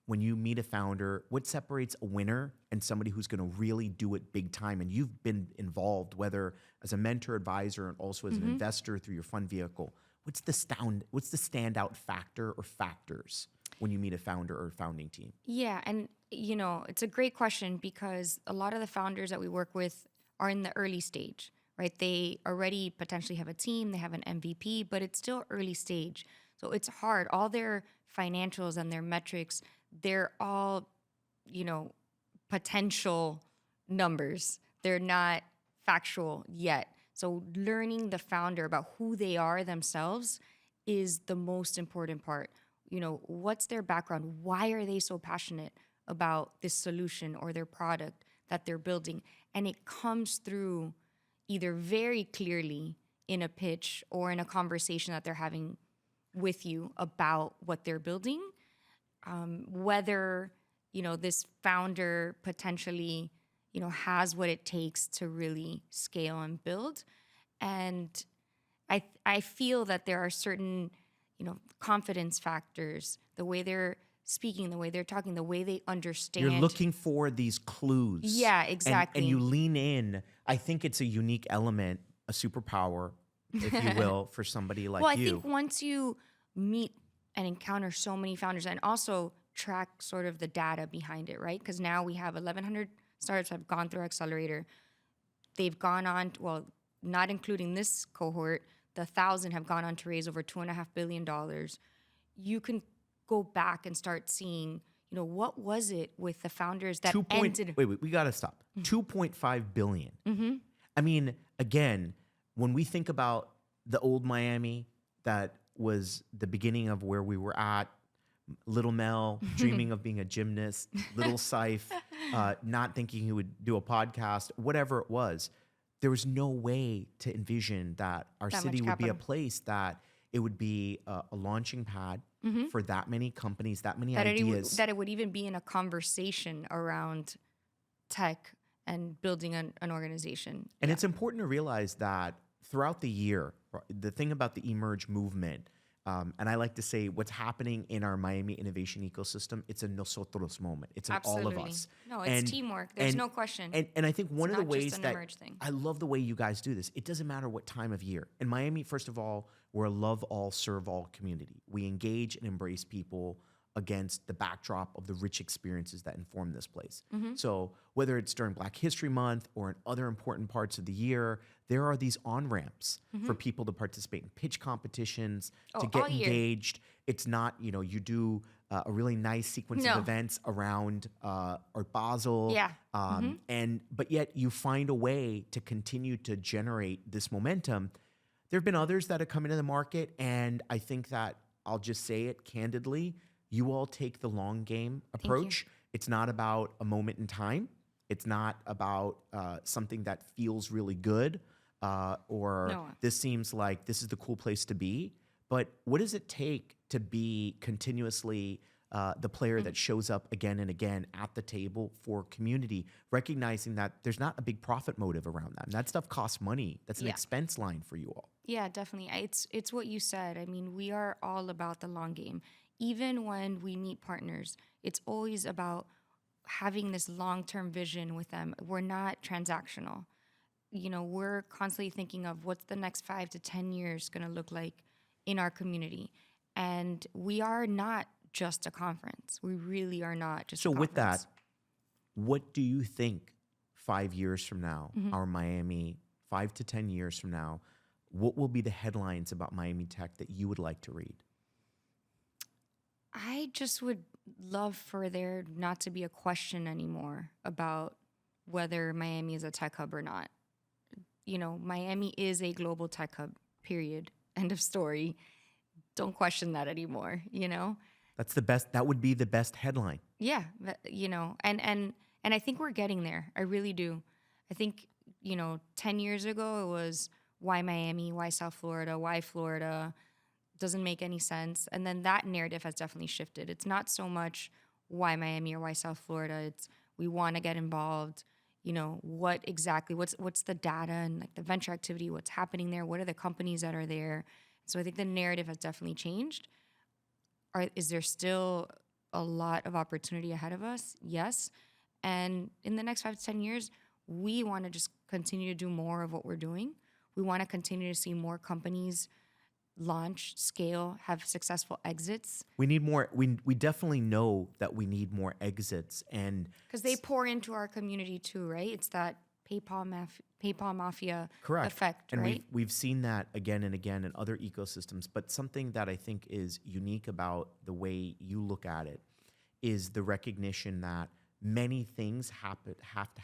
when you meet a founder? What separates a winner and somebody who's going to really do it big time? And you've been involved, whether as a mentor, advisor, and also as an investor through your fund vehicle. What's the standout factor or factors when you meet a founder or founding team? Yeah, and it's a great question because a lot of the founders that we work with are in the early stage, right? They already potentially have a team, they have an MVP, but it's still early stage. So it's hard. All their financials and their metrics, they're all, potential numbers. They're not factual yet. So learning the founder about who they are themselves is the most important part. What's their background? Why are they so passionate about this solution or their product that they're building? And it comes through, either very clearly in a pitch or in a conversation that they're having with you about what they're building, whether, this founder potentially, has what it takes to really scale and build. And I feel that there are certain, confidence factors, the way they're speaking, the way they're talking, the way they understand. You're looking for these clues. Yeah, exactly. And you lean in. I think it's a unique element, a superpower, if you will, for somebody like you. Well, I think once you meet and encounter so many founders and also track sort of the data behind it, right? Because now we have 1,100 startups have gone through our accelerator. They've gone on, well, not including this cohort, the 1,000 have gone on to raise over $2.5 billion. You can go back and start seeing, what was it with the founders that ended? Wait, we got to stop. 2.5 billion. I mean, again, when we think about the old Miami, that was the beginning of where we were at, little Mel dreaming of being a gymnast, little Saif not thinking he would do a podcast, whatever it was, there was no way to envision that our city would be a place that it would be a launching pad for that many companies, that many ideas. That it would even be in a conversation around tech and building an organization. And it's important to realize that throughout the year, the thing about the Emerge movement, and I like to say what's happening in our Miami innovation ecosystem, it's a nosotros moment. It's an all of us. No, it's teamwork. There's no question. And I think one of the ways an that Emerge thing. I love the way you guys do this. It doesn't matter what time of year. In Miami, first of all, we're a love all, serve all community. We engage and embrace people against the backdrop of the rich experiences that inform this place. So whether it's during Black History Month or in other important parts of the year, there are these on-ramps for people to participate in pitch competitions, to get engaged. It's not, you do a really nice sequence of events around Art Basel. But yet you find a way to continue to generate this momentum. There have been others that have come into the market, and I think that, I'll just say it candidly, you all take the long game approach. It's not about a moment in time. It's not about something that feels really good this seems like this is the cool place to be. But what does it take to be continuously the player that shows up again and again at the table for community, recognizing that there's not a big profit motive around that. And that stuff costs money. That's an expense line for you all. Yeah, definitely. It's what you said. I mean, we are all about the long game. Even when we meet partners, it's always about having this long-term vision with them. We're not transactional. We're constantly thinking of what's the next 5 to 10 years going to look like in our community. And we are not just a conference. We really are not just a conference. So with that, what do you think 5 years from now, our Miami, 5 to 10 years from now, what will be the headlines about Miami Tech that you would like to read? I just would love for there not to be a question anymore about whether Miami is a tech hub or not. Miami is a global tech hub, period. End of story. Don't question that anymore, That's the best. That would be the best headline. Yeah, and I think we're getting there. I really do. I think, 10 years ago it was why Miami, why South Florida, why Florida? Doesn't make any sense. And then that narrative has definitely shifted. It's not so much why Miami or why South Florida. It's we want to get involved. What exactly, what's the data and like the venture activity, what's happening there? What are the companies that are there? So I think the narrative has definitely changed. Is there still a lot of opportunity ahead of us? Yes. And in the next 5 to 10 years, we want to just continue to do more of what we're doing. We want to continue to see more companies launch, scale, have successful exits. We need more. We definitely know that we need more exits, and because they pour into our community too, right? It's that PayPal mafia effect, and right? we've seen that again and again in other ecosystems. But something that I think is unique about the way you look at it is the recognition that many things have to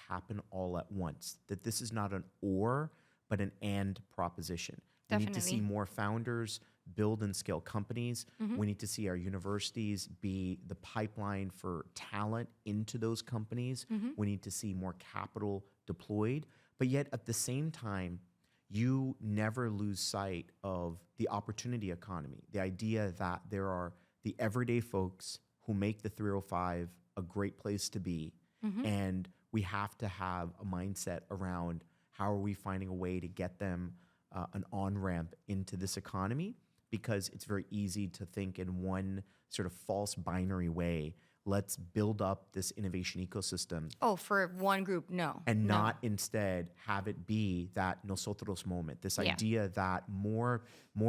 happen all at once. That this is not an or, but an and proposition. We need to see more founders build and scale companies. We need to see our universities be the pipeline for talent into those companies. We need to see more capital deployed. But yet at the same time, you never lose sight of the opportunity economy, the idea that there are the everyday folks who make the 305 a great place to be. And we have to have a mindset around how are we finding a way to get them an on-ramp into this economy, because it's very easy to think in one sort of false binary way. Let's build up this innovation ecosystem. Oh, for one group, no. And not instead have it be that nosotros moment, this idea that more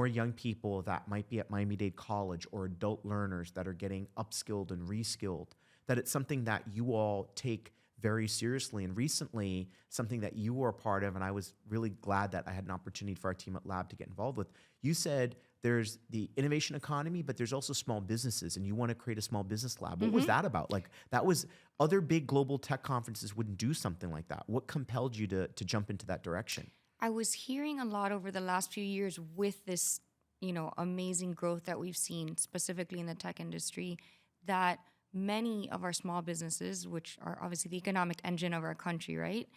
young people that might be at Miami-Dade College or adult learners that are getting upskilled and reskilled, that it's something that you all take very seriously. And recently, something that you were a part of, and I was really glad that I had an opportunity for our team at Lab to get involved with, you said there's the innovation economy, but there's also small businesses, and you want to create a small business lab. What was that about? Like, that was, other big global tech conferences wouldn't do something like that. What compelled you to jump into that direction? I was hearing a lot over the last few years with this, amazing growth that we've seen, specifically in the tech industry, that many of our small businesses, which are obviously the economic engine of our country, right,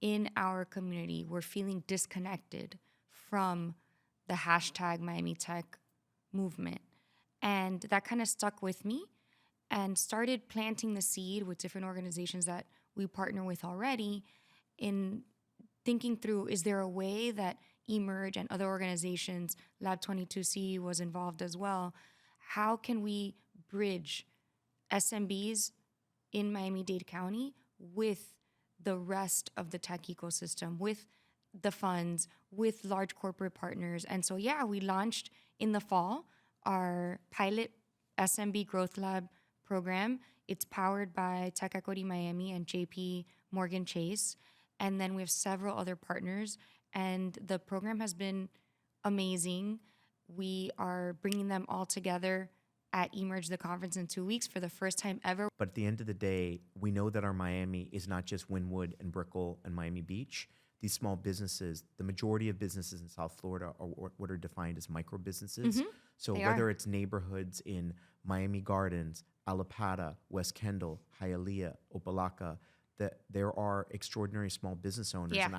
in our community, were feeling disconnected from the hashtag Miami Tech movement. And that kind of stuck with me and started planting the seed with different organizations that we partner with already in thinking through, is there a way that Emerge and other organizations, Lab 22C was involved as well, how can we bridge SMBs in Miami-Dade County with the rest of the tech ecosystem, with the funds, with large corporate partners? And so, we launched in the fall our pilot SMB Growth Lab program. It's powered by Tech Equity Miami and JP Morgan Chase. And then we have several other partners. And the program has been amazing. We are bringing them all together at Emerge, the conference, in 2 weeks for the first time ever. But at the end of the day, we know that our Miami is not just Wynwood and Brickell and Miami Beach. These small businesses, the majority of businesses in South Florida are what are defined as micro businesses. So whether it's neighborhoods in Miami Gardens, Alapata, West Kendall, Hialeah, Opelika, that there are extraordinary small business owners. And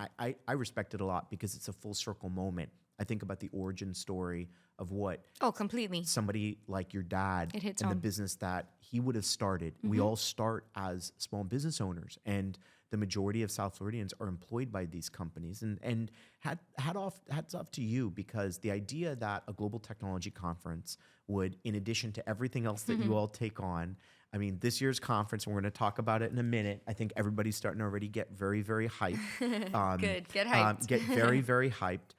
I respect it a lot because it's a full circle moment. I think about the origin story of what completely somebody like your dad It hits and the home. business that he would have started. We all start as small business owners, and the majority of South Floridians are employed by these companies. And hats off to you, because the idea that a global technology conference would, in addition to everything else that you all take on, I mean, this year's conference, and we're going to talk about it in a minute. I think everybody's starting to already get very, very hyped. Good, get hyped. Get very, very hyped.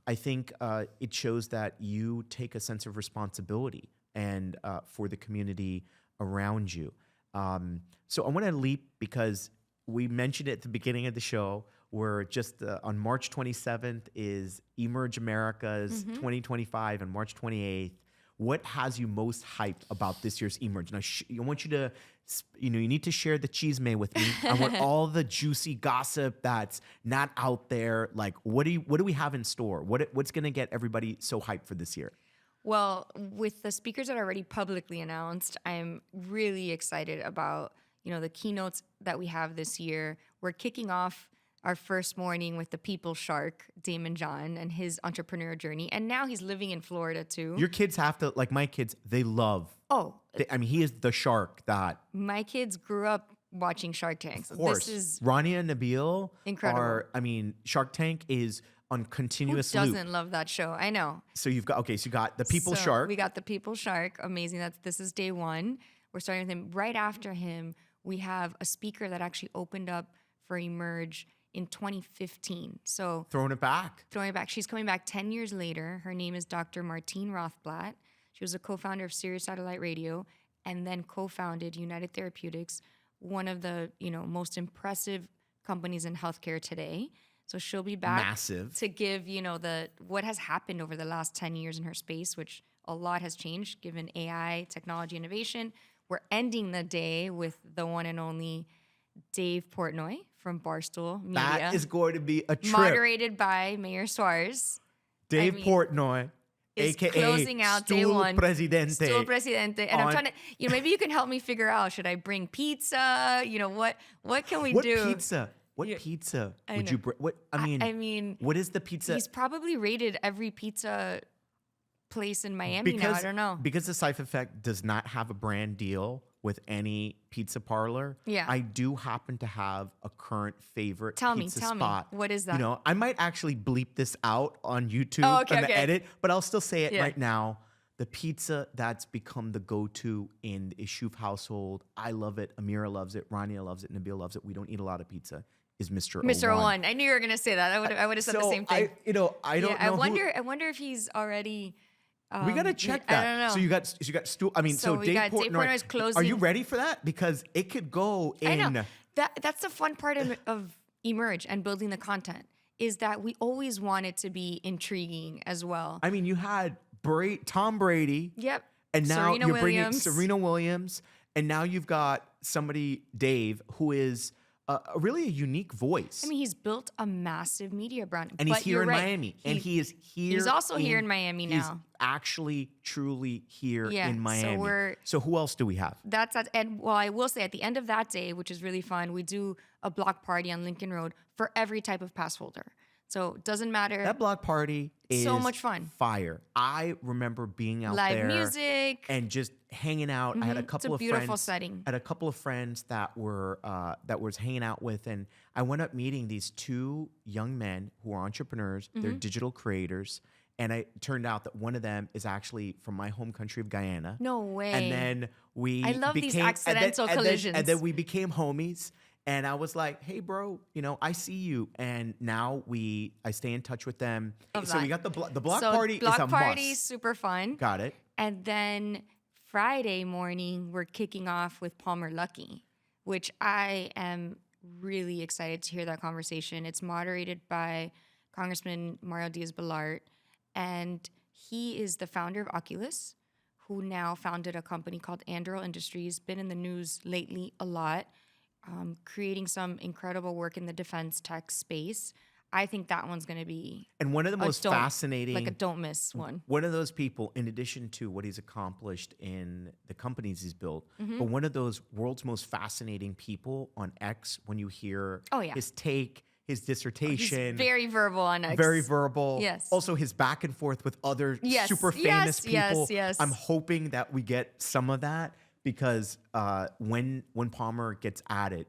I think it shows that you take a sense of responsibility and for the community around you. So I want to leap, because we mentioned it at the beginning of the show. We're just on March 27th is Emerge America's 2025, and March 28th. What has you most hyped about this year's Emerge? Now, I want you to, you need to share the chisme with me. I want all the juicy gossip that's not out there. Like, what do we have in store? What's going to get everybody so hyped for this year? Well, with the speakers that are already publicly announced, I'm really excited about, the keynotes that we have this year. We're kicking off our first morning with the People Shark, Damon John, and his entrepreneur journey. And now he's living in Florida too. Your kids have to, like my kids, they love. He is the shark that. My kids grew up watching Shark Tank. So of course. This is Ronnie and Nabil incredible. Shark Tank is on continuous Who loop. doesn't love that show? I know. So you got the People Shark. We got the People Shark. Amazing. This is day one. We're starting with him. Right after him, we have a speaker that actually opened up for Emerge in 2015. So throwing it back. She's coming back 10 years later. Her name is Dr. Martine Rothblatt. She was a co-founder of Sirius Satellite Radio and then co-founded United Therapeutics, one of the most impressive companies in healthcare today. So she'll be back Massive. to give, what has happened over the last 10 years in her space, which a lot has changed given AI, technology, innovation. We're ending the day with the one and only Dave Portnoy from Barstool Media. That is going to be a trip. Moderated by Mayor Suarez. Dave Portnoy, is AKA closing out day one. Presidente. Stool Presidente. And I'm trying to, maybe you can help me figure out, should I bring pizza? What can we do? What pizza? What Yeah, pizza I would know. you bring? What I mean, what is the pizza? he's probably rated every pizza place in Miami now. I don't know. Because the Saif Effect does not have a brand deal with any pizza parlor. Yeah. I do happen to have a current favorite Tell me, pizza tell me. spot. What is You that? know, I might actually bleep this out on YouTube Oh, okay, on the okay. edit, but I'll still say it Yeah. right now. The pizza that's become the go-to in the Ishuf household. I love it. Amira loves it. Rania loves it. Nabil loves it. We don't eat a lot of pizza. Is Mr. Mr. O1. One. I knew you were gonna say that. I would have said the So same thing. I don't know. I wonder if he's already. We gotta check that. I don't know. So you got So we Dave got Dave Portnoy. Portnoy's closing. Are you ready for that? Because it could go in. I know. That's the fun part of Emerge and building the content is that we always want it to be intriguing as well. I mean, you had Tom Brady, Yep. and now Serena you're bringing Williams. Serena Williams, and now you've got somebody, Dave, who is really a unique voice. I mean, he's built a massive media brand. And he's but here you're in right. Miami. And he is here. He's also here in Miami He's now. actually, truly here Yeah, in so Miami. So who else do we have? And well, I will say at the end of that day, which is really fun, we do a block party on Lincoln Road for every type of pass holder. So it doesn't matter. That block party is So much fun. Fire. I remember being out Live there music. and just hanging out. I had a couple a of beautiful friends. setting. I had a couple of friends that was hanging out with, and I went up meeting these two young men who are entrepreneurs. They're digital creators, and it turned out that one of them is actually from my home country of Guyana. No way. And then we I love these became, accidental and then collisions. we became homies. And I was like, "Hey, bro, I see you." And now I stay in touch with them. Love So that. we got the block So party block is a party, must. super fun. Got it. And then Friday morning, we're kicking off with Palmer Lucky, which I am really excited to hear that conversation. It's moderated by Congressman Mario Diaz-Balart, and he is the founder of Oculus, who now founded a company called Anduril Industries, been in the news lately a lot, creating some incredible work in the defense tech space. I think that one's going to be And one of the most fascinating, like a don't miss one. one of those people, in addition to what he's accomplished in the companies he's built, Mm-hmm. but one of those world's most fascinating people on X. When you hear Oh, yeah. his take, his He's dissertation, very verbal on X. very verbal. Yes. Also, his back and forth with other Yes, super famous yes, people. yes. I'm hoping that we get some of that because when Palmer gets at it,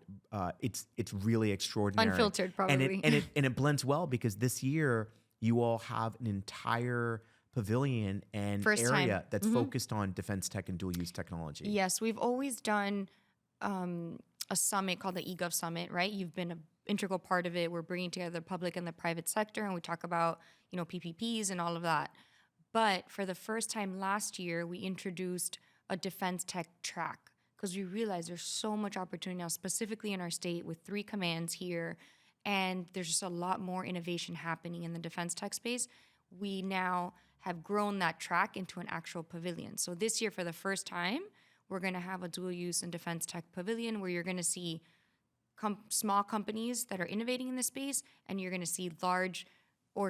it's really extraordinary. Unfiltered, probably. And it blends well because this year you all have an entire pavilion and First area time. that's focused on defense tech and dual use technology. Yes, we've always done a summit called the eGov Summit, right? You've been an integral part of it. We're bringing together the public and the private sector, and we talk about, PPPs and all of that. But for the first time last year, we introduced a defense tech track because we realized there's so much opportunity now, specifically in our state with 3 commands here, and there's just a lot more innovation happening in the defense tech space. We now have grown that track into an actual pavilion. So this year, for the first time, we're going to have a dual use and defense tech pavilion where you're going to see small companies that are innovating in this space, and you're going to see large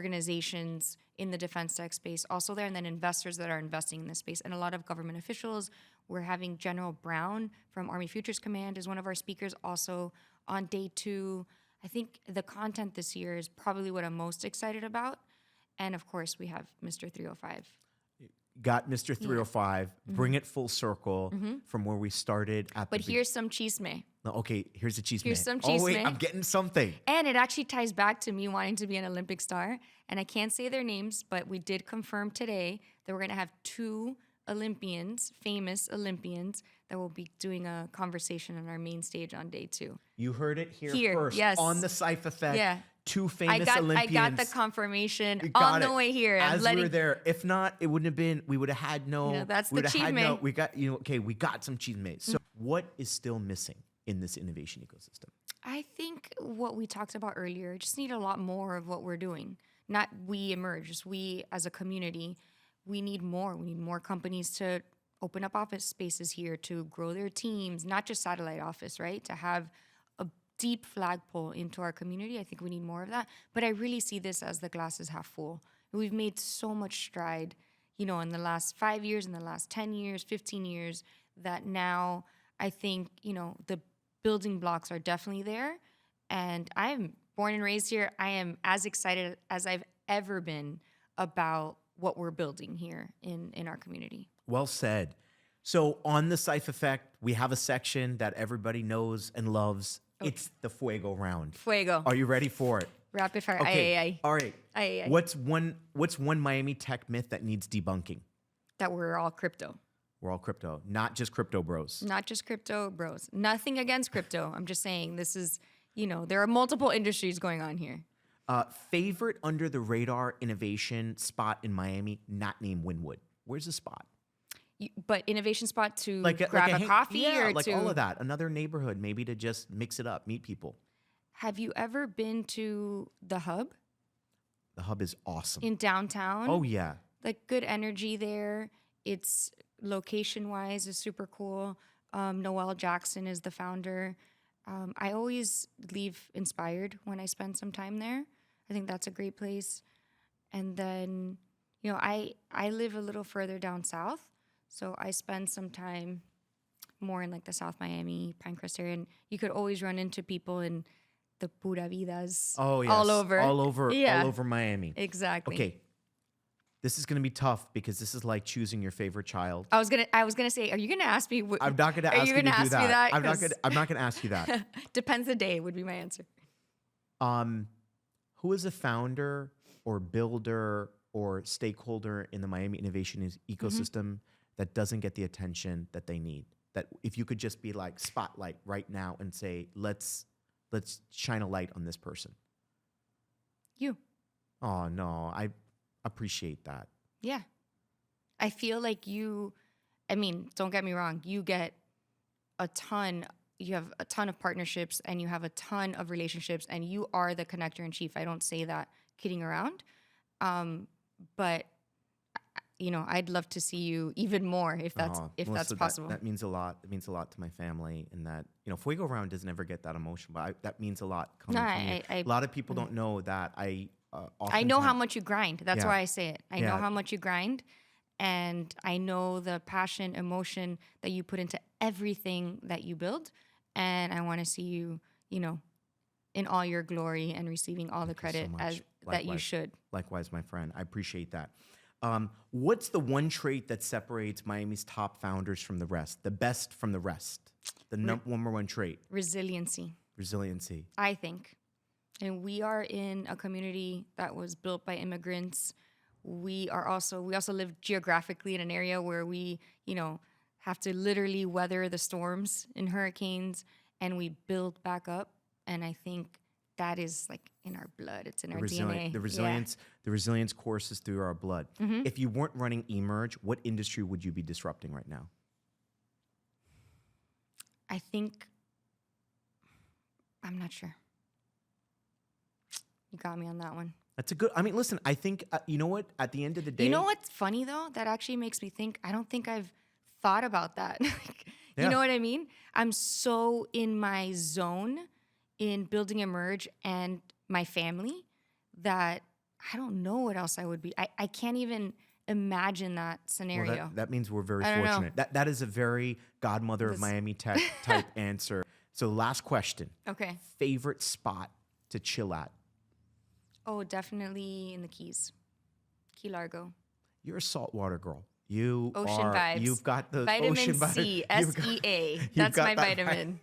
organizations in the defense tech space also there, and then investors that are investing in this space, and a lot of government officials. We're having General Brown from Army Futures Command as one of our speakers also on day 2. I think the content this year is probably what I'm most excited about. And of course, we have Mr. 305. Got Mr. 305, bring it full circle from where we started at But the here's some chisme. Okay, here's the cheese Here's man. some Oh wait, chisme. I'm getting something. And it actually ties back to me wanting to be an Olympic star. And I can't say their names, but we did confirm today that we're going to have 2 Olympians, famous Olympians, that will be doing a conversation on our main stage on day 2. You heard it here, Here, first yes. on the Saif Effect. Yeah. 2 famous I Olympians. got the confirmation You got on the it. way here. As we were there. If not, it wouldn't have been. We would have had no. That's we the would have had chisme. no. We got Okay, we got some cheese made. So, what is still missing in this innovation ecosystem? I think what we talked about earlier, just need a lot more of what we're doing. Not we Emerge, just we as a community. We need more. We need more companies to open up office spaces here, to grow their teams, not just satellite office, right? To have a deep flagpole into our community. I think we need more of that. But I really see this as the glass is half full. We've made so much stride, in the last 5 years, in the last 10 years, 15 years, that now I think, the building blocks are definitely there. And I'm born and raised here. I am as excited as I've ever been about what we're building here in our community. Well said. So on the Saif Effect, we have a section that everybody knows and loves. Okay. It's the Fuego round. Fuego. Are you ready for it? Rapid fire. Okay. Ay. All right. Ay. What's one Miami tech myth that needs debunking? That we're all crypto. We're all crypto, not just crypto bros. Not just crypto bros. Nothing against crypto. I'm just saying this is, there are multiple industries going on here. Favorite under the radar innovation spot in Miami, not named Wynwood. Where's the spot? But innovation spot to grab a coffee yeah, or like to all of that. Another neighborhood, maybe to just mix it up, meet people. Have you ever been to the Hub The Hub is awesome. in downtown? Oh yeah. Like good energy there. It's location wise is super cool. Noel Jackson is the founder. I always leave inspired when I spend some time there. I think that's a great place. And then, I live a little further down south, so I spend some time more in like the South Miami, Pinecrest area. And you could always run into people in the pura vidas. Oh yes. all over all over Miami. Exactly. Okay. This is going to be tough because this is like choosing your favorite child. I was gonna say, are you gonna ask me? I'm not going to ask you to do ask me that. that? I'm not going to ask you that. Depends the day would be my answer. Who is a founder or builder or stakeholder in the Miami innovation ecosystem that doesn't get the attention that they need? That if you could just be like spotlight right now and say, let's shine a light on this person. You. Oh no, I appreciate that. Yeah. I feel like don't get me wrong, you have a ton of partnerships and you have a ton of relationships and you are the connector in chief. I don't say that kidding around. But I'd love to see you even more if that's Melissa, possible. That means a lot. It means a lot to my family, and that Fuego Round doesn't ever get that emotional, but that means a lot coming from you. A lot of people don't know that I know how much you grind. That's Yeah. why I say it. I know Yeah. how much you grind, and I know the passion, emotion that you put into everything that you build, and I want to see you, in all your glory and receiving all the Thank you so credit much. that you Likewise. should. Likewise, my friend. I appreciate that. What's the one trait that separates Miami's top founders from the rest? The best from the rest? The number one trait? Resiliency, Resiliency. I think. And we are in a community that was built by immigrants. We also live geographically in an area where we, have to literally weather the storms and hurricanes, and we build back up. And I think that is like in our blood. It's in our DNA. The resilience courses through our blood. If you weren't running Emerge, what industry would you be disrupting right now? I think, I'm not sure. You got me on that one. That's a good. I mean, listen. I think you know what. At the end of the day, You know what's funny though? That actually makes me think. I don't think I've thought about that. Yeah. You know what I mean? I'm so in my zone in building Emerge and my family that I don't know what else I would be. I can't even imagine that scenario. Well, that means we're very I don't know. fortunate. That is a very Godmother of Miami tech type answer. So last question. Okay. Favorite spot to chill at? Oh, definitely in the Keys. Key Largo. You're a saltwater girl. You Ocean are. vibes. You've got the Vitamin ocean C, vibes. You've got- SEA. you've That's got my that vitamin.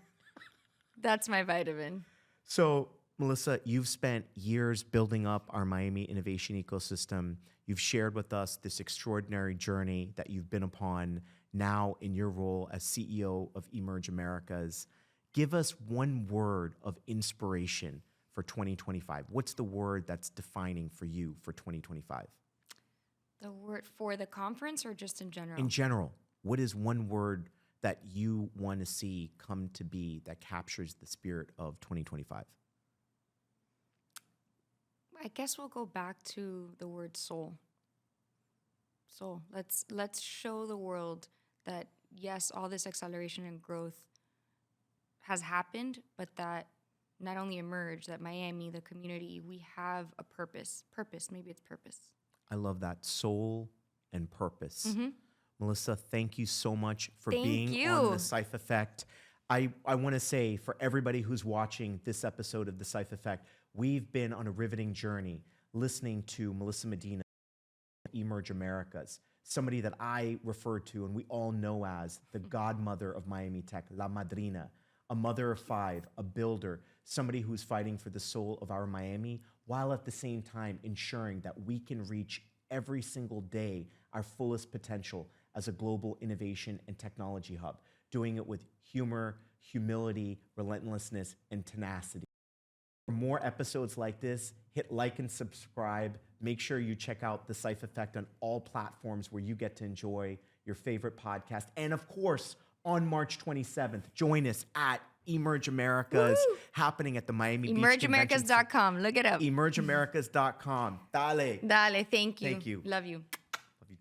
That's my vitamin. So, Melissa, you've spent years building up our Miami innovation ecosystem. You've shared with us this extraordinary journey that you've been upon now in your role as CEO of Emerge Americas. Give us one word of inspiration for 2025. What's the word that's defining for you for 2025? The word for the conference or just in general? In general, what is one word that you want to see come to be that captures the spirit of 2025? I guess we'll go back to the word soul. Soul. Let's show the world that yes, all this acceleration and growth has happened, but that not only Emerge, that Miami, the community, we have a purpose. Maybe it's purpose. I love that. Soul and purpose. Melissa, thank you so much for Thank being you. on the Saif Effect. I want to say for everybody who's watching this episode of The Saif Effect, we've been on a riveting journey listening to Melissa Medina, Emerge Americas, somebody that I refer to and we all know as the godmother of Miami tech, La Madrina, a mother of five, a builder, somebody who's fighting for the soul of our Miami, while at the same time ensuring that we can reach every single day our fullest potential as a global innovation and technology hub, doing it with humor, humility, relentlessness, and tenacity. For more episodes like this, hit like and subscribe. Make sure you check out The Saif Effect on all platforms where you get to enjoy your favorite podcast. And of course, on March 27th, join us at Emerge Americas, happening at the Miami Beach Convention. EmergeAmericas.com. Look it up. EmergeAmericas.com. Dale. Dale, thank you. Thank you. Love you.